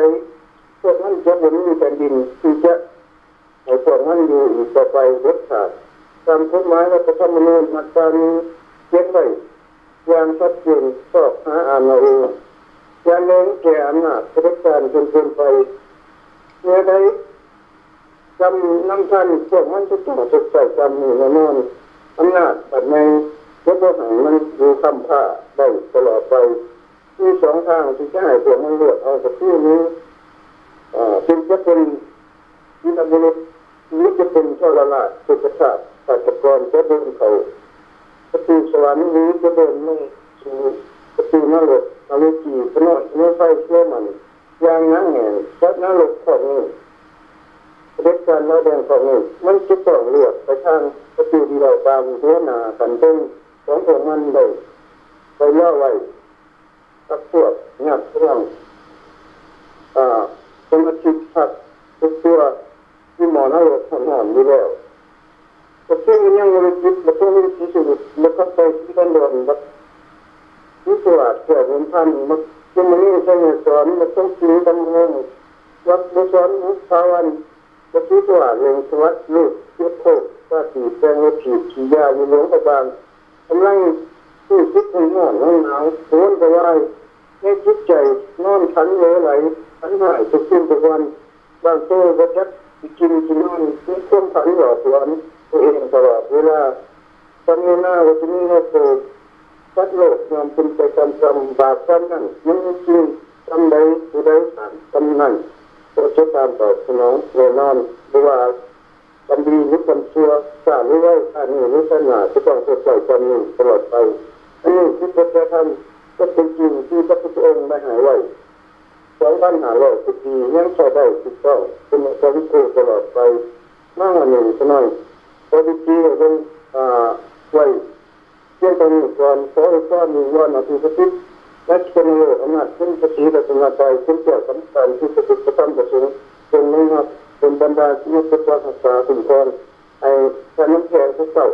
[SPEAKER 4] พวกมันจะบนมีแผ่นดินที่จะให้พวกมันอยู่อีกต่อไปรสชาติตามกฎหมายรัฐธรรมนูญมาตรานี้เขียนไว้อย่างชัดเจนชอบหาอ่านเอาเองอย่าเล้งแก่อำนาจราชการจนเกินไปเมื่อใดจำน้ำท่านพวกมันจะต้องสดใสจำนี่แน่นอนอำนาจแบบในยกตัวอย่างมันอยู่คำผ้าได้ตลอดไปมีสองทางที่จะให้พวกมันเลือกเอาสักที่นี้จึงจะเป็นวินาทีนี้จะเป็นเท่าละละสุขภาพศาสตรกรจะเดินเขาประตูสวรรค์นี้จะเดินไม่สู่ประตูนรกนรกจีขน้อยเมื่อไฟเชื่อมันอย่างนั้นแห่งชัดนรกของนี้เด็กการเราแดงของนี้มันจะต้องเลือกไปทางประตูที่เราตามเนื้อหนากันเป็นของพวกมันได้ไปเล่าไว้กับพวกงัดเรื่องสมาชิกพรรคตัวที่หมอนรกทำงานอยู่แล้วแต่ซึ่งยังไม่ได้คิดและต้องมีที่สุดและก็ไปที่กันโดนแบบที่ตรวจเกี่ยวกับท่านมันจะไม่ใช่สอนมันต้องคิดตำแหน่งวัดสอนมุขภาวันและที่ตรวจเรื่องสวัสดิ์ลูกเชื้อโคกว่าตีแปลงว่าผีขี้ยาอยู่หลวงพระบางกำลังที่คิดถึงหม้อหนาวโหนไปไหวในจิตใจนอนขันเหลวไหลขันหายทุกคืนทุกวันบางโต้ก็จะกินนอนมีความขันหลอกหลอนตัวเองตลอดเวลาตอนนี้หน้าว่าจะมีให้เกิดสัตว์โลกยอมเป็นไปตามกรรมบาปกรรมนั้นมันจริงกรรมใดผู้ใดผ่านกรรมนั้นก็จะตามตอบสนองแน่นอนหรือว่ากรรมดีหรือกรรมชั่วสร้างหรือว่าสร้างนี้หรือสร้างหนาจะต้องทดสอบกรรมนี้ตลอดไปอันนี้ที่พระเจ้าท่านก็เป็นจริงที่พระพุทธองค์ได้หายไว้2,500 ปียังใช้ได้ถูกต้องเป็นปริโภคตลอดไปมากกว่าหนึ่งสักหน่อยปริโภคเป็นไว้เรื่องตรงนี้ก่อนขอให้ข้อมีวันอภิสิทธิ์และเป็นโลกอำนาจขึ้นประสิทธิ์เป็นมาใจขึ้นเกี่ยวกับการที่จะติดประจำประสงค์เป็นไม่นับเป็นบรรดาที่มีตัวศึกษาถึงก่อนไอ้การน้ำแข็งทุกเจ้า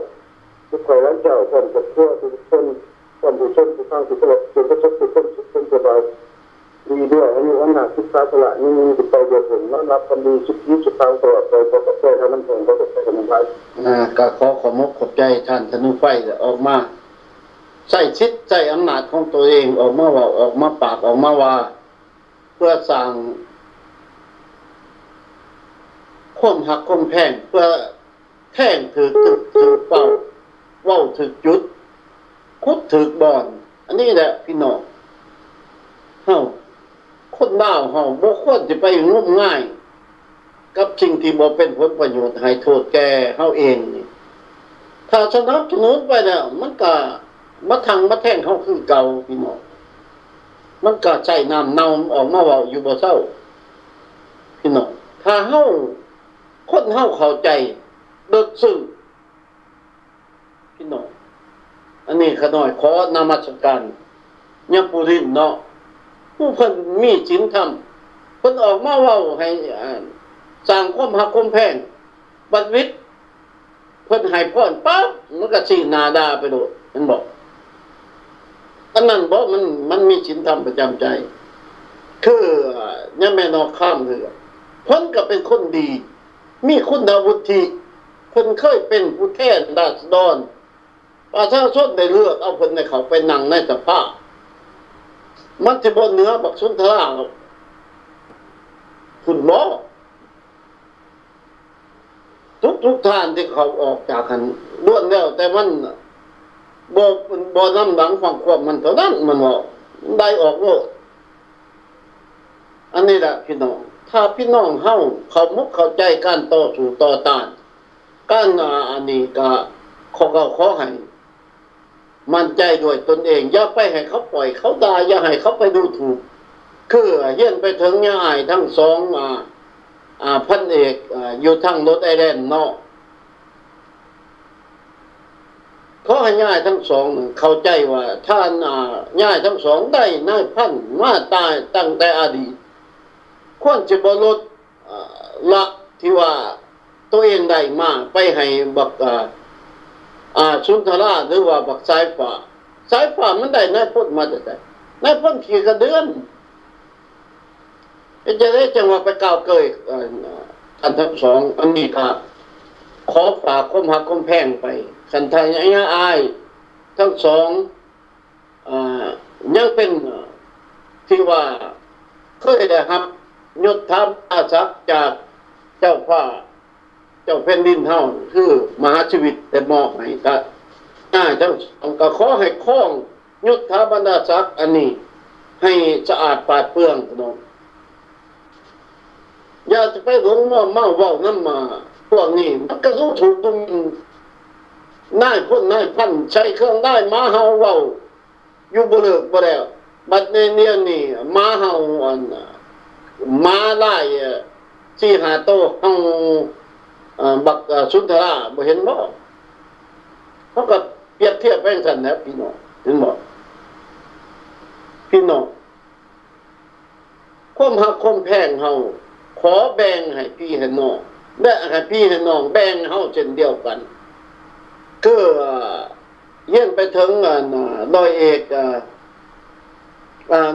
[SPEAKER 4] ทุกฝ่ายล้างเจ้าคนกับทั่วทุกคนคนผู้ชมทุกข้างทุกคนจนกระทบทุกคนทุกคนสบายดีด้วยอายุอำนาจศึกษาสละนี่มีติดไปเดียวผมแล้วรับคำดีสุดที่สุดทางตลอดไปเพราะกับใจท่านน้ำแข็งเพราะกับใจกันไป
[SPEAKER 2] ก็ขอมกขอบใจท่านธนูไฟออกมาใส่ชิดใจอำนาจของตัวเองออกมาว่าออกมาปากออกมาว่าเพื่อสร้างความหักความแพงเพื่อแท่งถือเป่าเว้าถือจุดคุดถือบอนอันนี้แหละพี่น้องเฮาคนดาวเฮาบ่ควรจะไปงมง่ายกับสิ่งที่บ่เป็นผลประโยชน์ให้โทษแก่เฮาเองนี่ถ้าสนับสนุนไปแล้วมันก็ มาทางมาแท่งเขาคือเก่าพี่น้องมันก็ใช้น้ำเน่าออกมาเว้าอยู่บ่เศร้าพี่น้องถ้าเฮาคนเฮาเข้าใจเบิกซึ้งพี่น้องอันนี้ขน้อยขอนมัสการยามปุรินเนาะผู้เพิ่นมีศีลธรรมเพิ่นออกมาเว้าให้สร้างความฮักความแพงบัดวิทย์เพิ่นให้พรปั๊บมันก็สิหน้าด่าไปโดดมันบอกอันนั้นบ่มันมีศีลธรรมประจำใจคือยามแม่นอกข้ามคือเพิ่นก็เป็นคนดีมีคุณวุฒิเพิ่นเคยเป็นผู้แทนราษฎรประชาชนได้เลือกเอาเพิ่นให้เขาไปนั่งในสภามันสิบ่เหนือบักสุนทราหรอกคุณหมอทุกท่านที่เขาออกจากกันล้วนแล้วแต่มันบ่นำหลังฟังความมันเท่านั้นมันว่าได้ออกโลดอันนี้แหละพี่น้องถ้าพี่น้องเฮาเขามุกเข้าใจการต่อสู้ต่อต้านการอันนี้ก็ขอให้มั่นใจด้วยตนเองอย่าไปให้เขาปล่อยเขาด่าอย่าให้เขาไปดูถูกคือเฮียนไปถึงย่าอ้ายทั้งสองพันเอกอยู่ทางรถไอแลนด์เนาะเขาให้ย่ายทั้งสองเข้าใจว่าท่านย่ายทั้งสองได้นายพันมาตายตั้งแต่อดีตควรจะบ่ลดละที่ว่าตัวเองได้มาไปให้บักสุนทราหรือว่าบักสายฟ้ามันได้นายพลมาแต่นายพลขี่กระเดือนจะได้จังว่าไปก้าวเกยท่านทั้งสองอันนี้ก็ขอฝากความหักความแพงไปคันไทยอายทั้งสองยังเป็นที่ว่าเคยได้ครับยศถาอาศักดิ์จากเจ้าฟ้าเจ้าแผ่นดินเฮาคือมหาชีวิตแต่มอบให้ก็ทั้งก็ขอให้คล้องยศถาบรรดาศักดิ์อันนี้ให้สะอาดปราดเปรื่องพี่น้องอย่าจะไปหลงเมาเว้านำมาพวกนี้มันก็รู้ถูกตรงนายพลนายพันใช้เครื่องได้ม้าเฮาเว้าอยู่บ่เลิกบ่แล้วบัดนี้นี่ม้าเฮาม้าไล่4-5โตเฮาบักสุนทราบ่เห็นบ่เขาก็เปรียบเทียบแบ่งซั่นนะพี่น้องเห็นบ่พี่น้องความหักความแพงเฮาขอแบ่งให้พี่ให้น้องและให้พี่ให้น้องแบ่งเฮาเช่นเดียวกันคือเยี่ยนไปถึงร้อยเอก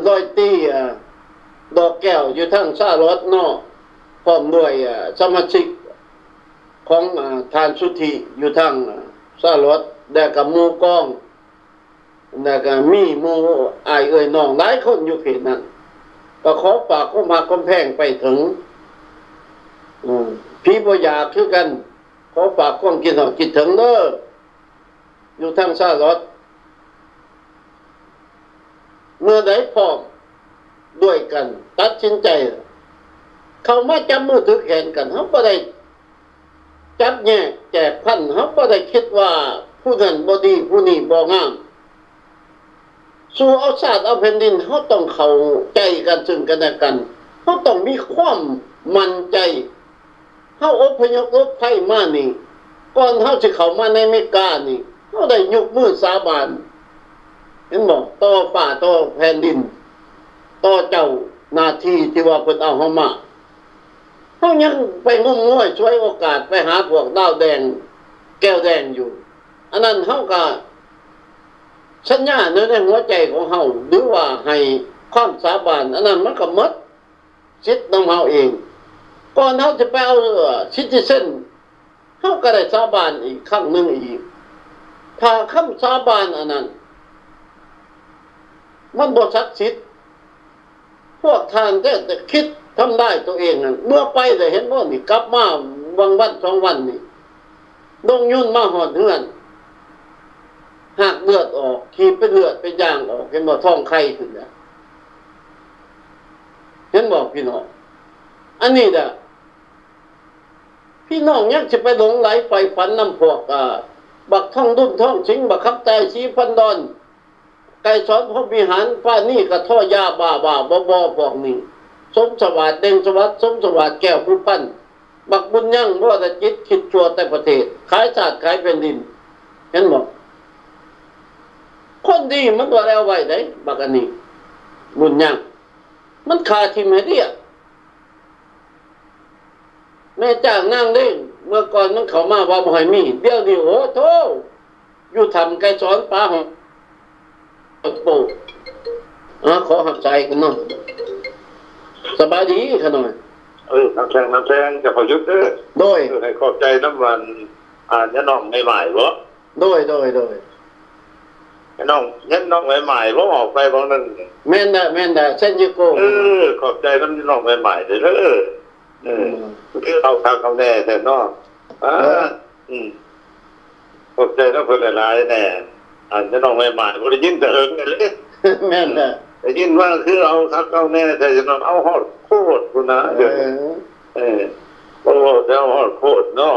[SPEAKER 2] ร้อยตีดอกแก้วอยู่ทางสารถเนาะพร้อมด้วยสมาชิกของทานสุธีอยู่ทางสารถได้กับหมู่กองได้ก็มีหมู่อ้ายเอ้ยน้องหลายคนอยู่เขตนั้นก็ขอฝากความหักความแพงไปถึงพี่บ่อยากคือกันขอฝากความคิดถึงเด้ออยู่ทางสารถเมื่อใดพร้อมด้วยกันตัดสินใจเข้ามาจับมือถือแขนกันเฮาบ่ได้จับแยกแจกพันเฮาบ่ได้คิดว่าผู้นั้นบ่ดีผู้นี้บ่งามสู่เอาชาติเอาแผ่นดินเฮาต้องเข้าใจกันซึ่งกันและกันเฮาต้องมีความมั่นใจเฮาอพยพรบภัยมานี่ก่อนเฮาสิเข้ามาในอเมริกานี่เฮาได้ยกมือสาบานเห็นบ่ต่อฟ้าต่อแผ่นดินต่อเจ้าหน้าที่ที่ว่าเพิ่นเอาเฮามาเฮายังไปงมงวยช่วยโอกาสไปหาพวกดาวแดงแก้วแดงอยู่อันนั้นเฮาก็สัญญาในหัวใจของเฮาหรือว่าให้ความสาบานอันนั้นมันก็หมดสิทธิ์ของเฮาเองก่อนเฮาจะไปเอาซิติเซนเฮาก็ได้สาบานอีกครั้งนึงอีกถ้าคำสาบานอันนั้นมันบ่ศักดิ์สิทธิ์พวกท่านแต่คิดทำได้ตัวเองนั่นเมื่อไปได้เห็นว่านี่กลับมาวัน2วันนี่ดงยุ่นมาหอดเฮือนหากเลือดออกขีดเป็นเลือดเป็นย่างออกเห็นบ่ท้องไข่ขึ้นแล้วเห็นบ่พี่น้องอันนี้น่ะพี่น้องยังจะไปหลงไหลไฟฝันน้ำพวกบักท่องดุนท่องชิงบักคับใจชี้พันดอน ไก่สอนพระวิหารป้านี่กระท่อยาบ้าบอพวกนี้สมสวัสดิ์เด้งสวัสดิ์สมสวัสดิ์แก้วผู้ปั้นบักบุญยั่งว่าแต่จิตคิดชั่วแต่ประเทศขายชาติขายแผ่นดินเห็นบ่คนดีมันตัวแล้วไว้ได้บักอันนี้บุญยั่งมันขาดทิมให้เรียกแม่จ้างนั่งเด้งเมื่อก่อนมันเข้ามาว่าบ่ให้มีเดี๋ยวนี้โอ้โธ่อยู่ทำไก่สอนป้าของปู่ขอหักใจกันเนาะสบายดีขน่อย
[SPEAKER 4] น้ำแทงจะพอยุด
[SPEAKER 2] โดย
[SPEAKER 4] ให้ขอบใจน้ำวันเนี่ยน้องใหม่ๆบ่
[SPEAKER 2] โดย
[SPEAKER 4] น้องใหม่ๆบ่ออกไปบางนึง
[SPEAKER 2] แม่นได้เส้นยูโก
[SPEAKER 4] ขอบใจน้องใหม่ๆเด้อคือเอาทางเอาแน่แต่น้องขอบใจน้องเพิ่นหลายๆแน่เนี่ยน้องใหม่ๆบ่ได้ยินแต่เฮิงเลย
[SPEAKER 2] แม่น
[SPEAKER 4] ได้ยินว่าคือเอาทักเอาแน่แต่จะนอนเอาฮอดโคตรพุ่นนะโอ้จะเอาฮอดโคตรเนาะ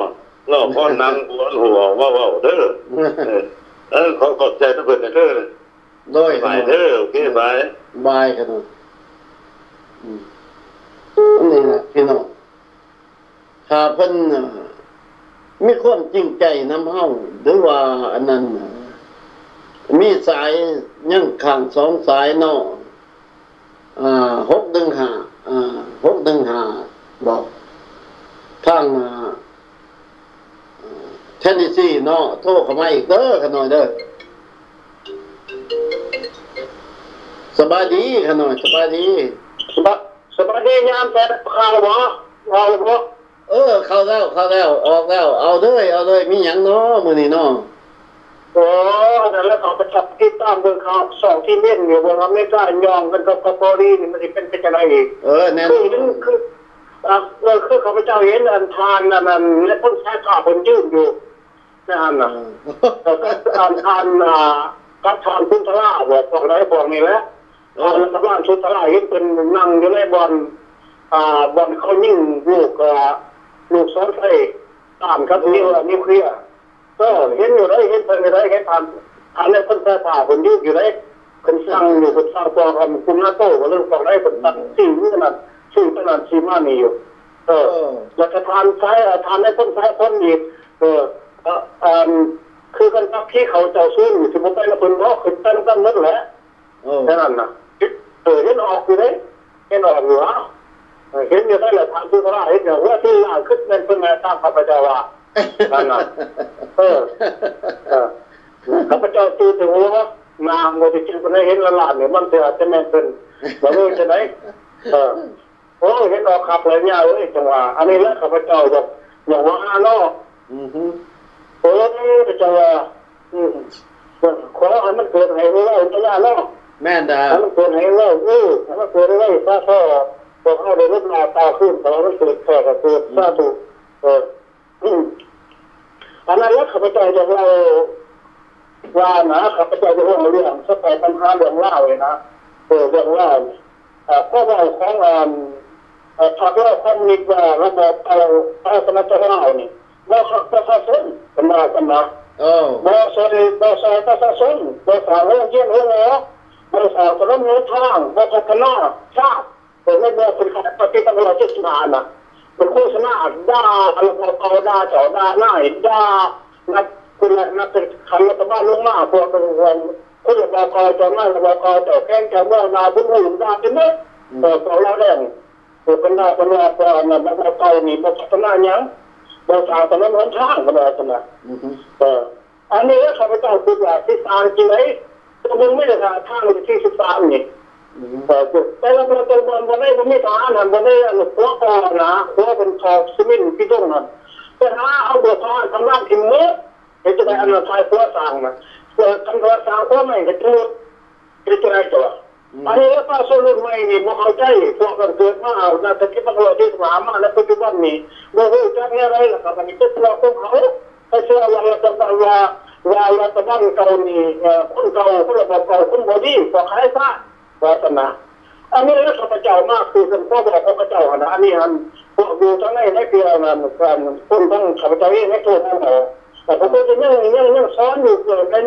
[SPEAKER 4] ล่อพ่อนั่งหัวว่าเด้อขอบใจน้องเพิ่นเด้อ
[SPEAKER 2] โดย
[SPEAKER 4] บายเด้อโอเคบ
[SPEAKER 2] ายกันนี่นะพี่น้องถ้าเพิ่นมีความจริงใจนำเฮาหรือว่าอันนั้นมีสายยังข้าง2สายเนาะ615บอกทางเทนเนสซีเนาะโทรเข้ามาอีกเด้อขน่อยเด้อสบายดีขน่อยสบายดี
[SPEAKER 4] ยามแต่ข่าวบ่
[SPEAKER 2] เข้าแล้วออกแล้วเอาเลยมีหยังเนาะมื้อนี้เนาะ
[SPEAKER 4] นั่นแล้วเขาประชับที่ตามเบอร์เขา2ที่เล่นอยู่ว่าไม่กล้ายอมกันกับกปรีนี่มันสิเป็นจังได๋อีก
[SPEAKER 2] แน่
[SPEAKER 4] คือข้าพเจ้าเห็นอันทานนั่นและเพิ่นใช้ข้าเพิ่นยืนอยู่นั่นน่ะทานกับทานพุทธราบอกพวกนั้นพวกนี้แหละรัฐบาลชุดทราเห็นเป็นนั่งอยู่ในบ่อนเขายิงลูกซ้อนไฟตามกับนิวเคลียร์ก็เห็นอยู่ได้เห็นเพิ่นได้เห็นทานในเพิ่นใช้ผ้าเพิ่นยืนอยู่ได้เพิ่นสั่งอยู่เพิ่นสั่งตัวคุมหน้าโต้ก็เรื่องของได้เพิ่นสั่งสิ่งนี้นั่นซึ่งตลาดซีมามีอยู่แล้วก็ทานในต้นไม้ต้นอีกคือกันทักที่เขาเจ้าซื้ออยู่สมมติไปแล้วเป็นเพราะคือตั้งนั่นแหละแค่นั้นนะเห็นออกอยู่เลยเห็นออกอยู่เห็นอยู่ได้แหละทานซื้อเขาได้เห็นอย่างว่าที่ขึ้นเป็นไงตามข้าพเจ้าว่านั่นน่ะข้าพเจ้าตื่นถึงว่ามาโมดิจิคนได้เห็นละลานเนี่ยมันจะแม่นเป็นมาเลยจะไหนโอ้เห็นออกขับเลยเนี่ยจังหวะอันนี้แหละข้าพเจ้าแบบอย่างว่าเนาะโอ้จังหวะขอให้มันเกิดให้เราจะยาเนาะ
[SPEAKER 2] แม่นดา
[SPEAKER 4] มันเกิดให้เรามันเกิดให้ซาท่อพวกเขาได้ลดมาตาขึ้นแต่เราไม่เกิดแค่กับเกิดซาถูกอันนั้นแล้วข้าพเจ้าจะเราว่านะข้าพเจ้าจะเรื่องสเปนปัญหาเรื่องเล่าเลยนะเรื่องเล่าก็ว่าของถ้าเราคำนิดว่าระบบเอาสมัติเล่านี่เราประชาชนกันมาบ่ใช่ประชาชนบ่สาวเรื่องเยี่ยมเรื่องแล้วบ่สาวก็ต้องมีทางบ่พัฒนาชาติแต่ไม่บ่เป็นการปฏิบัติราชการน่ะเป็นโฆษณาด่าเอาด่าเจ้าด่าหน้าด่านักคุณนักขันรัฐบาลลงมาพวกเป็นคนเขาจะบอกเจ้าหน้าบอกเจ้าแข้งเจ้าเมื่อนาบุญหุ่นด่าเป็นเนื้อตัวเราแดงเป็นหน้าเป็นว่าก่อนนะมันเก่านี่มันพัฒนาอย่างเราสร้างถนนหนทางกันเลยนะอันนี้ข้าพเจ้าคิดว่าที่สร้างจริงไหมตัวมึงไม่ได้ทางที่ศึกษานี่แต่เราตัวบนได้บนไม่ทางนั้นบนได้หัวคอนะหัวเป็นคอซีเมนต์ที่ตรงนั้นแต่ถ้าเอาตัวทางทำงานทิ้งเมื่อจะได้อันนั้นใช้หัวสร้างนะทำหัวสร้างหัวไม่จะถูกจะได้ตัวอันนี้ก็สรุปไม่นี่บ่เข้าใจพวกกันเกิดมาเอานะแต่ที่พวกเราที่ถามมาในปัจจุบันนี้บ่รู้จักอะไรล่ะครับอันนี้เป็นเราของเขาให้เชื่อว่าเราจะว่ารัฐบาลเก่านี่คนเก่าคนระบบเก่าคนบ่ดีพอขายซะวาสนาอันนี้แล้วข้าพเจ้ามากคือเป็นพ่อบอกข้าพเจ้านะอันนี้ฮันพวกดูทั้งในเกลือนะการคนทั้งข้าพเจ้าเองให้โทษทั้งหมดแต่ผมก็จะยังซ้อนอยู่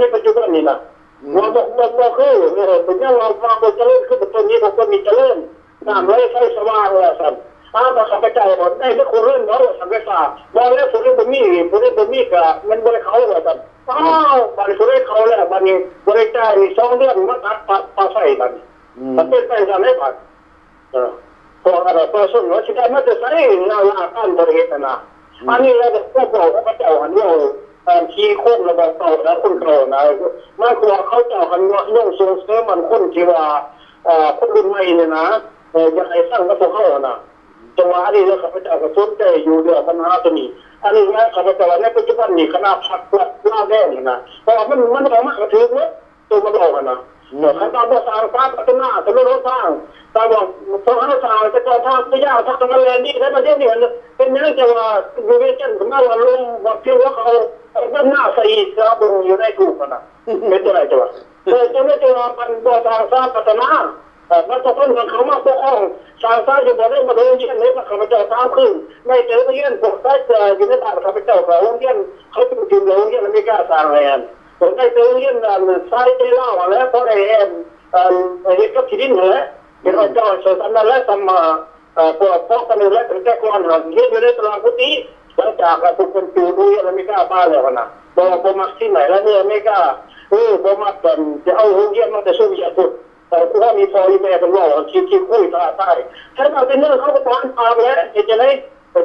[SPEAKER 4] ในปัจจุบันนี้นะว่าคือ เนี่ยเราฟังคนเจริญขึ้นตัวนี้ผมก็มีเจริญน้ำไหลไฟสว่างเลยสันมาขับไปใจหมดได้ไม่คนเล่นเนาะสังเกตว่าบอลแล้วคนเล่นบะหมี่กับมันบริเขาเลยสันบริคนเล่นเขาแล้วบันนี้บริใจ2 เดือนมันตัดปลาใส่บันมันเป็นไปจะไม่ผ่านพออะไรพอส่วนเราชิได้มาจะใส่เงาอาการบริเหตุนะอันนี้เราจะก็บอกว่าเจ้าหันว่าขี้โค้งระบาดเต่าแล้วคนเก่านะมันกลัวเขาเจ้าหันว่าย่องส่งเสริมมันคนที่ว่าคนรุ่นใหม่เนี่ยนะอยากให้สร้างกระทรวงเขานะจังหวะนี้เราข้าพเจ้าก็สนใจอยู่เรื่องปัญหาตัวนี้อันนี้นะข้าพเจ้าในปัจจุบันนี้คณะพักล่าแดงนะเพราะมันออกมากระถือเนี่ยตัวมันออกนะขั้นตอนภาษาฟ้าพัฒนาจะไม่ลดทางแต่บอกพอเขาสร้างจะก่อทางไม่ยากทางการเรียนนี่ได้ประเทศนี้เป็นเรื่องจะว่าดูเวชั่นของเราลงว่าเพียงว่าเขาด้านหน้าใส่กระบุงอยู่ในถูกนะเป็นตัวไหนตัวจะไม่จะว่ามันบ่อทางสร้างพัฒนามันจะต้องเขามาปกครองสร้างสร้างจะบอกได้มาโดยเช่นนี้ข้าพเจ้าตามขึ้นไม่เจอเรื่องพวกใต้อยู่ในตาข้าพเจ้าเขาเรื่องเขาเป็นทีมเราเรื่องไม่กล้าสร้างอะไรผมได้เจอเรื่องสายเจล่าแล้วเพราะไอ้เรื่องก็ที่ดินเหรอเป็นพระเจ้าเสด็จนั่นแล้วทำพวกพ่อคนนึงแล้วถึงแก้ความหันเรื่องอยู่ในตารางพุทธิหลังจากทุกคนจูดูเรื่องไม่กล้าบ้าแล้วนะบอกผมมาที่ไหนแล้วเนี่ยไม่กล้าผมมาเป็นจะเอาเรื่องมันจะสู้ยาสุดแต่ถ้ามีพอมีแม่เป็นว่าคิดคุยตาใต้ถ้ามาเป็นเรื่องเขาก็ตอนพาไปแล้วจะได้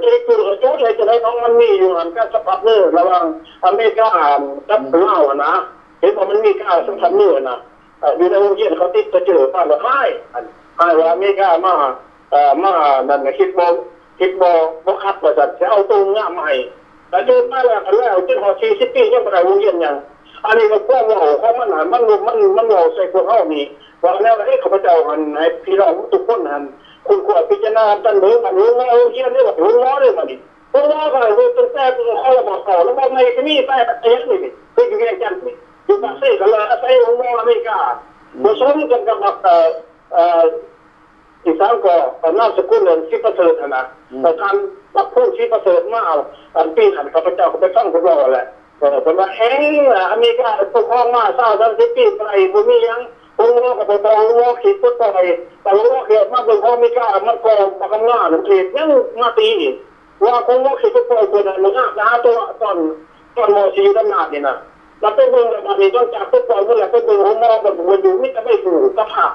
[SPEAKER 4] จะได้คุยกับโจ้เลยจะได้น้องมันมีอยู่หันการสัมผัสเนื้อระหว่างอเมริกากับลาวนะเห็นว่ามันมีการสัมผัสเนื้อนะอยู่ในวงเวียนเขาติดจะเจอป้าละให้ว่าอเมริกามานั่นคิดบ่คัดว่าจะเอาตรงง่ามใหม่แต่เจอมาแล้วจน40 ปียังไม่ได้วงเวียนยังอันนี้ก็กว้างว่าเขามันเราใส่พวกเขานี่ว่าแล้วให้ข้าพเจ้าหันให้พี่น้องทุกคนหันคุณควรพิจารณาตั้งเรื่องมันรู้ว่าเยี่ยมนี่ว่ารู้ล้อเลยมันนี่รู้ล้อก็เลยตั้งแต่เขาระบอกเก่าแล้วบอกในที่นี่แต่เอ๊ะนี่คืออยู่แค่จันทร์นี่อยู่ภาคใต้กันเลยใส่องค์อเมริกาผสมกันกับอีกสามก็นามสกุลเลยที่ประเสริฐนะแต่การรับพูดที่ประเสริฐมาเอาปีหันข้าพเจ้าก็ไปฟังพวกเราแหละเป็นว่าอเมริกาปกครองมา30 ปีไปบ่มียังองค์กับพอองค์ขีดตัวไปแต่ว่าเกิดมาเป็นอเมริกามันก็มาทำงานนั่นเองยังมาตีว่าองค์ขีดตัวไปตัวนั้นมันนะตัวตอนมอสีด้านหน้านี่นะแล้วเป็นเมืองแบบนี้ต้องจากตัวเมื่อไหร่เป็นเมืองหัวมอแบบมันอยู่ไม่จะไม่ถูกกับผัก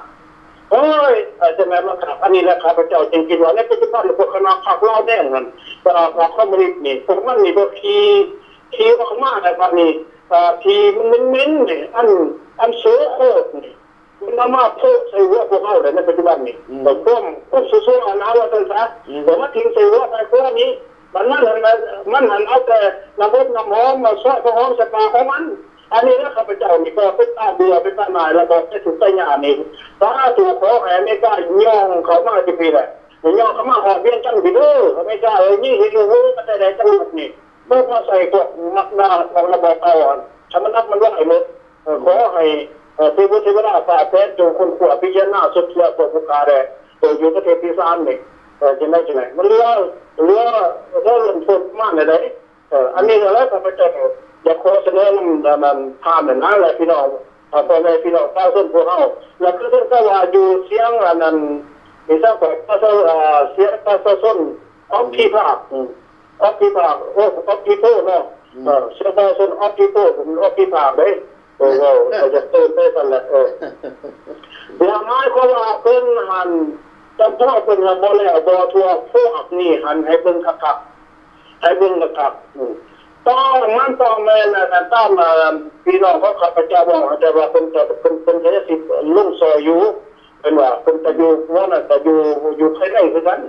[SPEAKER 4] โอ้ยจะแม่มาขับอันนี้แหละครับพระเจ้าจริงๆว่าในปัจจุบันพวกคณะผักเล่าแดงนั่นข้อมูลนี่พวกมันมีพวกทีออกมาในวันนี้ทีมันเม้นเนี่ยอันเสือโคตรนี่มันมาโพกใส่หัวพวกเขาเลยในปัจจุบันนี่แต่พวกสู้ๆนะว่าเป็นซะแต่ว่าทิ้งใส่หัวไปพวกนี้มันหันเอาแต่ระบบน้ำหอมมาช่วยพวกหอมสปาของมันอันนี้นะข้าพเจ้านี่ก็เป็นตาเบื่อเป็นตาหน่ายแล้วก็จะถูกใจงานนี่ถ้าถูกขอแห่ไม่กล้าย่องเขามาจะปีแหละย่องเขามาหอบเบี้ยจังปีเด้อไม่กล้านี่เห็นรู้ก็ได้จังหวัดนี่เมื่อมาใส่พวกมักนาของระบบเอาชำนักมันว่าไอ้เมื่อขอให้เทวดาฝ่าแท้จงคนขวบพิจารณาสุดเสียตัวผู้การเลยตัวอยู่ประเทศที่สามนี่จะได้ใช่ไหมมันเรื่องลงทุนมากเลยอันนี้แล้วข้าพเจ้าอยากขอเสนอมันผ่านนั่นแหละพี่น้องตอนนี้พี่น้องก้าวขึ้นพวกเขาแล้วก็ท่านก็ว่าอยู่เสียงนั้นมีสักแบบเสียงประชาชนออกที่ภาคออกที่ภาคออกที่โต้เนาะเสียงประชาชนออกที่โต้ผมออกที่ภาคเลยเราจะเติมได้กันแหละอย่างน้อยก็ว่าเป็นหันจำพ่อเป็นหันบ่แล้วบ่ทัวพวกนี้หันให้เป็นขับให้เป็นขับต้องแม่นะต้องมาพี่น้องเขาขับพระเจ้าบอกแต่ว่าเป็นใช้สิทธิ์ลุ่งซอยอยู่เป็นว่าเป็นแต่อยู่ว่าน่ะแต่อยู่ภายในคือกัน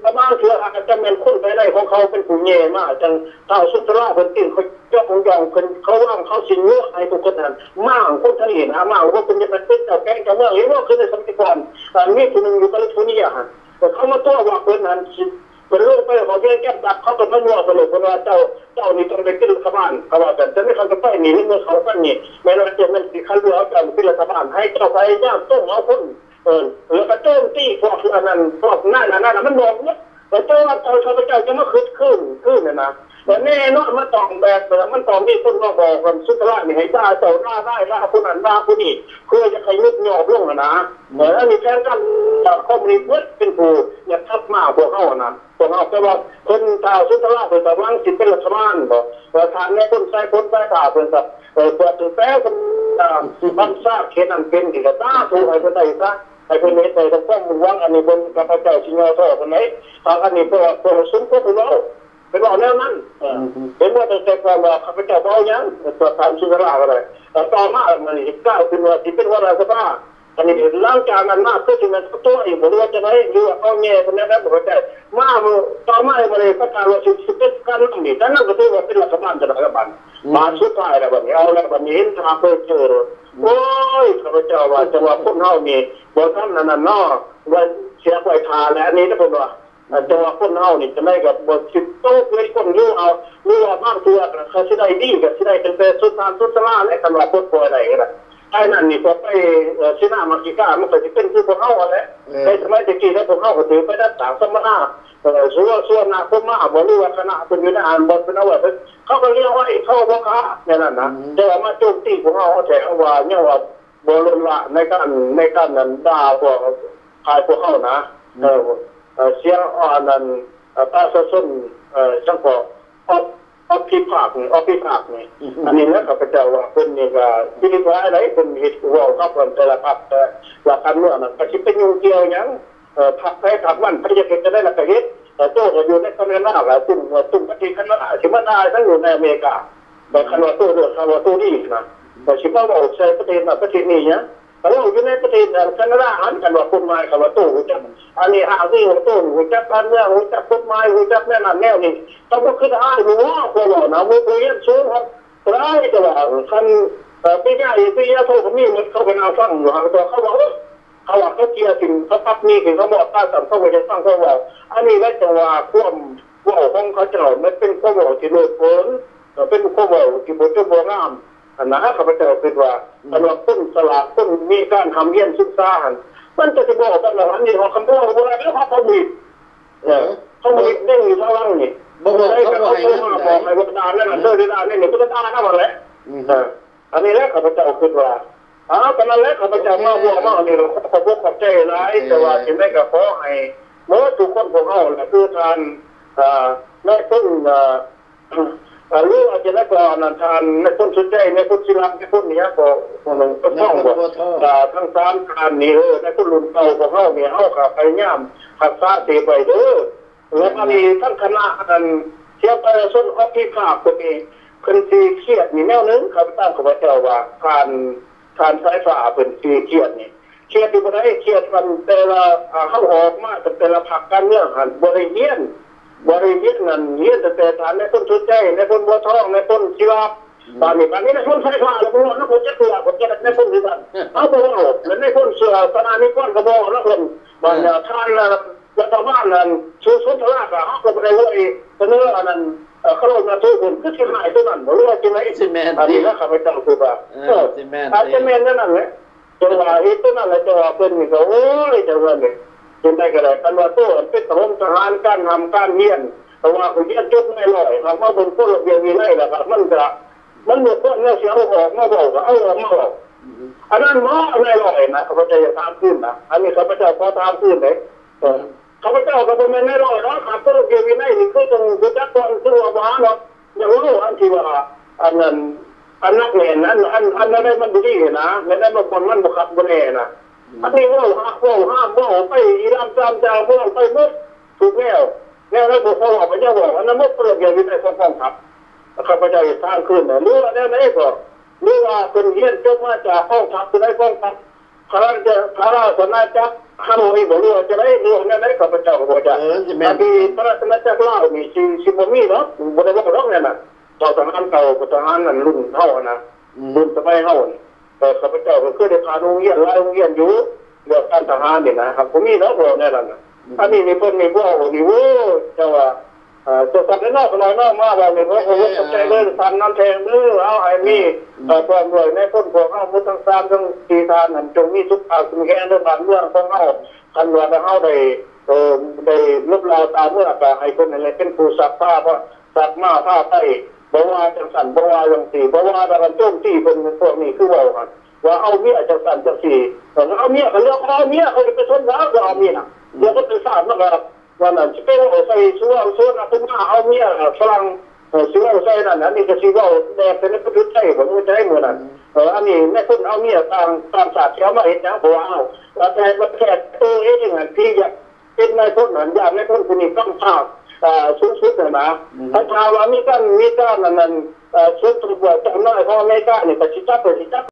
[SPEAKER 4] แต่บางเถื่ออาจจะเป็นคนภายในของเขาเป็นผู้เย่มากจังเท่าสุดท้ายคนตื่นเขายกของยองเขาว่างเขาสินเนื้อให้ทุกคนนั้นมากคนทะเลนะมากว่าเป็นจะเป็นแต่แกงจะเมื่อเห็นว่าคือในสมัยก่อนมีคนหนึ่งอยู่แคลิฟอร์เนียแต่เขามาตัวว่าเป็นนั้นเป็นเรื่องไปของเรื่องแก้ดับเขาเป็นไม่รู้ไปเลยเพราะว่าเจ้านี่ต้องไปขึ้นรัฐบาลเขาว่าแต่ไม่เขาจะไปหนีเมื่อเขาไปนี่แม้ว่าจะมันสิคันเรือเอาขึ้นรัฐบาลให้เจ้าไปย่างต้องเอาคนแล้วก็โจมตีพวกอันนั้นพวกนั่นมันบอกเนี่ย แต่เจ้าว่าข้าพเจ้าจะมาขึ้นเนี่ยนะแต่แน่นอนมันต้องแบบมันต้องมีคนมาบอกกันสุดท้ายนี่ให้ด่าเจ้าได้คนนั้นด่าคนนี้เพื่อจะใครนึกหยอกลงนะแล้วมีแค่กันข้อมูลเพื่อเป็นผู้อยากทับมาพวกเขานะพวกเขาแต่ว่าคนชาวสุดท้ายเป็นกำลังสิเป็นรัฐบาลบอกประธานในคนใช้ข่าวเป็นแบบเปิดตัวแป้คนบังซาเขนันเป็นที่กระต้าถูกให้คนใดซะให้คนนี้ไปต้องต้องว่างอันนี้บนกับพระเจ้าชิงเงาท่อคนไหนทางอันนี้ตัวซุ้มก็ไปแล้วเป็นบอกแนวนั้นเป็นว่าแต่ความว่าข้าพเจ้าเอาอย่างตัวทำสุราอะไรต่อมามันอีกก้าวเป็นว่าที่เป็นว่าอะไรก็ได้อันนี้ล้างจานมันมากเพื่อที่มันตัวอีกบอกว่าจะได้อยู่เอาเงี้ยคนนั้นบอกว่าใจมาต่อมาเลยประกาศว่าสิเป็นการนั่งนี่แต่นั่นก็ถือว่าเป็นรัฐบาลจะรัฐบาลมาสุดท้ายแล้วแบบนี้เอาแล้วแบบนี้เห็นทางไปเจอโอ้ยข้าพเจ้าว่าจะว่าพวกเขามีบนท่านนั้นนอว่าเสียไปทาและอันนี้นะผมว่าจังหวะคนเฮานี่จะไม่กับบทสิบโต๊ะเลยคนรู้เอารู้ว่ามากตัวเขาสิได้ดีกับสิได้เป็นสุดทานสุดสลาและกันว่าพวกปล่อยอะไรกันนะไอ้นั่นนี่พอไปชินามากิก้ามันก็จะเป็นคือพวกเฮาแหละในสมัยตะกี้แล้วพวกเฮาก็ถือไปได้ต่างสมณะส่วนนาคมมาบ่รู้ว่าคณะเป็นอยู่ในอ่านบทเป็นเอาไว้เขาก็เรียกว่าไอ้เข้าพ่อค้าเนี่ยนั่นนะแต่มาโจมตีพวกเฮาแถวว่าเนี่ยว่าบ่ลนละในการนั้นด่าพวกขายพวกเฮานะเสียงอ่อนนั้นตาส้นช่างพอพิพากนี่อันนี้นะข้าพเจ้าว่าเป็นนี่ก็พิธีการอะไรเป็นเหตุว่าเขาเป็นแต่ละพรรคแต่ละการเมืองนั้นก็คิดเป็นยุ่งเกี่ยวอย่างพรรคใครพรรคมันพระเจ้าจะได้ละเหตุโต้ก็อยู่ในคณะหน้าตุ้มปฏิคณะชิมานาทั้งอยู่ในอเมริกาแต่คณะโต้เรื่องคณะโต้นี่นะแต่ชิมาว่าใช้ประเทศนี้เนี่ยเราอยู่ในประเทศแคนาดาหันกันว่าคนไม้กับว่าตู้หัวจักอันนี้หาที่หัวตู้หัวจักการเมืองหัวจักคนไม้หัวจักแม่นั่นแนวนี่ต้องก็ขึ้นอ้ายหัวคนเรานะมือเปลี่ยนสูงครับร้ายแต่ว่าคันปีนี้โทรผมนี่มันเข้าไปเอาฟังอยู่ห่างตัวเขาบอกเขาเกียร์สิ่งเขาปั๊บนี่ถึงเขาบอกตาสั่งเขาไปจะฟังเขาบอกอันนี้แล้วจังว่าความว่าของเขาเจ้ามันเป็นข้อบอกที่เลือดฝนเป็นข้อบอกที่บนเจ้าบัวงามอันนั้นข้าพเจ้าคิดว่าตลอดต้นสลากต้นมีการทำเยี่ยมศึกษามันจะบอกกันว่าอันนี้ของคำพูดว่าแล้วเขามีเด้งอยู่ข้างล่างนี่บอกให้บรรดาเนี่ยนะเดินได้เนี่ยก็ได้นะมันแหละอันนี้แหละข้าพเจ้าคิดว่าตอนนั้นแหละข้าพเจ้ามาบอกว่าอันนี้เราขอบใจร้ายแต่ว่าถึงได้กับขอให้เมื่อทุกคนของเขาแหละคือทานในต้นหรืออาจจะได้ก่อนทานในต้นสุดใจในต้นศิลาในต้นนี้ก็ต้องบอกทั้ง3การนี้ในต้นรุ่นเก่าของเขาเนี่ยเขาขับไปย่ำขับซาเสียไปแล้วก็มีทั้งคณะนั้นเที่ยวไปส่วนออฟที่ภาพตัวเองคนที่เครียดมีแนวนึงเขาตั้งข้าพเจ้าว่าการสายฝ่าเป็นที่เครียดนี่เครียดที่บริเครียดมันแต่ละเข้าออกมาแต่ละผักการเมืองหันบริเวณนั้นเฮียแต่ฐานในต้นชุดใจในต้นบัวทองในต้นชีวาตอนนี้ในต้นไฟฟ้าแล้วผมจะเตือนผมจะในต้นที่นั่นเอาไปเอาแล้วในต้นเสือตอนนี้ก้อนกระบอกแล้วคนบางท่านรัฐบาลนั้นชูสุนทรภาพเขาก็ไปว่าเสนออันนั้นเขาลงมาทุกคนก็ที่หายตัวนั้นบอกว่าที่ไหนอันนี้ก็ข้าพเจ้าคือว่าซีเมนต์นั่นแหละจังหวะตัวนั้นแหละจังหวะเป็นนี่ก็โอ้ยจังหวะนี้เป็นได้ก็ได้กันว่าตัวเป็นทหารการทำการเรียนแต่ว่าคนเรียนจบไม่ลอยคำว่าบนพวกเรียนมีไรแหละครับมันหมดต้นเนื้อเสียงออกมาบอกว่ามาบอกอันนั้นหมอไม่ลอยนะข้าพเจ้าจะทำขึ้นนะอันนี้ข้าพเจ้าพอทำขึ้นเลยข้าพเจ้าก็ไม่ลอยนะขับตัวเรียนมีไรนี่คือต้องคือจักรคือว่าบ้าเนาะอย่างรู้อันที่ว่าอันนั้นอันนักเรียนนั้นอันนั้นมันดีนะไม่ได้บางคนมันบุกขับบนเองนะอันนี้ว่าห้ามไปอีรามจามจาวว่าไปมุดถูกแล้วแล้วบุกเขาออกไปจะบอกอันนั้นมุดเปลือกอย่างนี้ในฟ้องครับข้าพเจ้าสร้างขึ้นเนี่ยรู้ว่าแน่ๆก็รู้ว่าคนเฮียนจบมาจากฟ้องทับจะได้ฟ้องทับพระราชนาจักรข้าโมยบอกว่าจะได้รู้แน่ๆข้าพเจ้าก็บอกจะอันที่พระราชนาจักรเล่ามีชิมมีเนาะบริบทร้องเนี่ยนะต่อทหารเก่าทหารนั้นรุ่นเท่านะรุ่นสมัยเท่าแต่ข้าพเจ้าก็เคยได้พาโรงเรียนอยู่เรื่องการทหารเนี่ยนะครับผมมีแล้วบอกแน่นอนนะอันนี้มีคนมีพวกนี่โว้เจ้าว่าจะสั่งให้นอกมาแบบนี้เพราะผมสนใจเลยสั่งน้ำแทงมือเอาไอ้มีความรวยในต้นพวกเอามุทั้ง3ทั้ง4ทานนั่นจงมีทุกภาคมีแค่เรื่องบ้านเมืองของเอาคันว่าเอาได้ ได้ลบลาตามเมื่อแต่ให้คนอะไรเป็นผู้สักผ้าเพราะสักมาผ้าใต้บ่ว่าจังสันบ่ว่าจังสี่บ่ว่าแต่กันโจมที่เป็นพวกนี้คือว่าเอาเมียจังสันจังสี่เอาเมียเขาเลือกเอาเมียเขาจะไปชนแล้วก็เอาเมียเดี๋ยวก็ไปสร้างนะครับวันนั้นจะเป็นใส่ชั่วขึ้นมาเอาเมียฝรั่งชั่วใส่นั่นนี่ก็ชีว่าแดงเป็นประยุทธ์ใช่ผมไม่ใช่เหมือนนั้นอันนี้แม่คนเอาเมียตามศาสตร์เช้ามาเห็นนะบ่เอาแต่มาแค่ตัวเองที่จะเป็นนายพลนั้นอย่างนายพลคนนี้ต้องภาพชุดเลยนะถ้าชาวอเมริกันนั่นชุดตรวจจำได้เพราะอเมริกันเนี่ยก็ชิจับ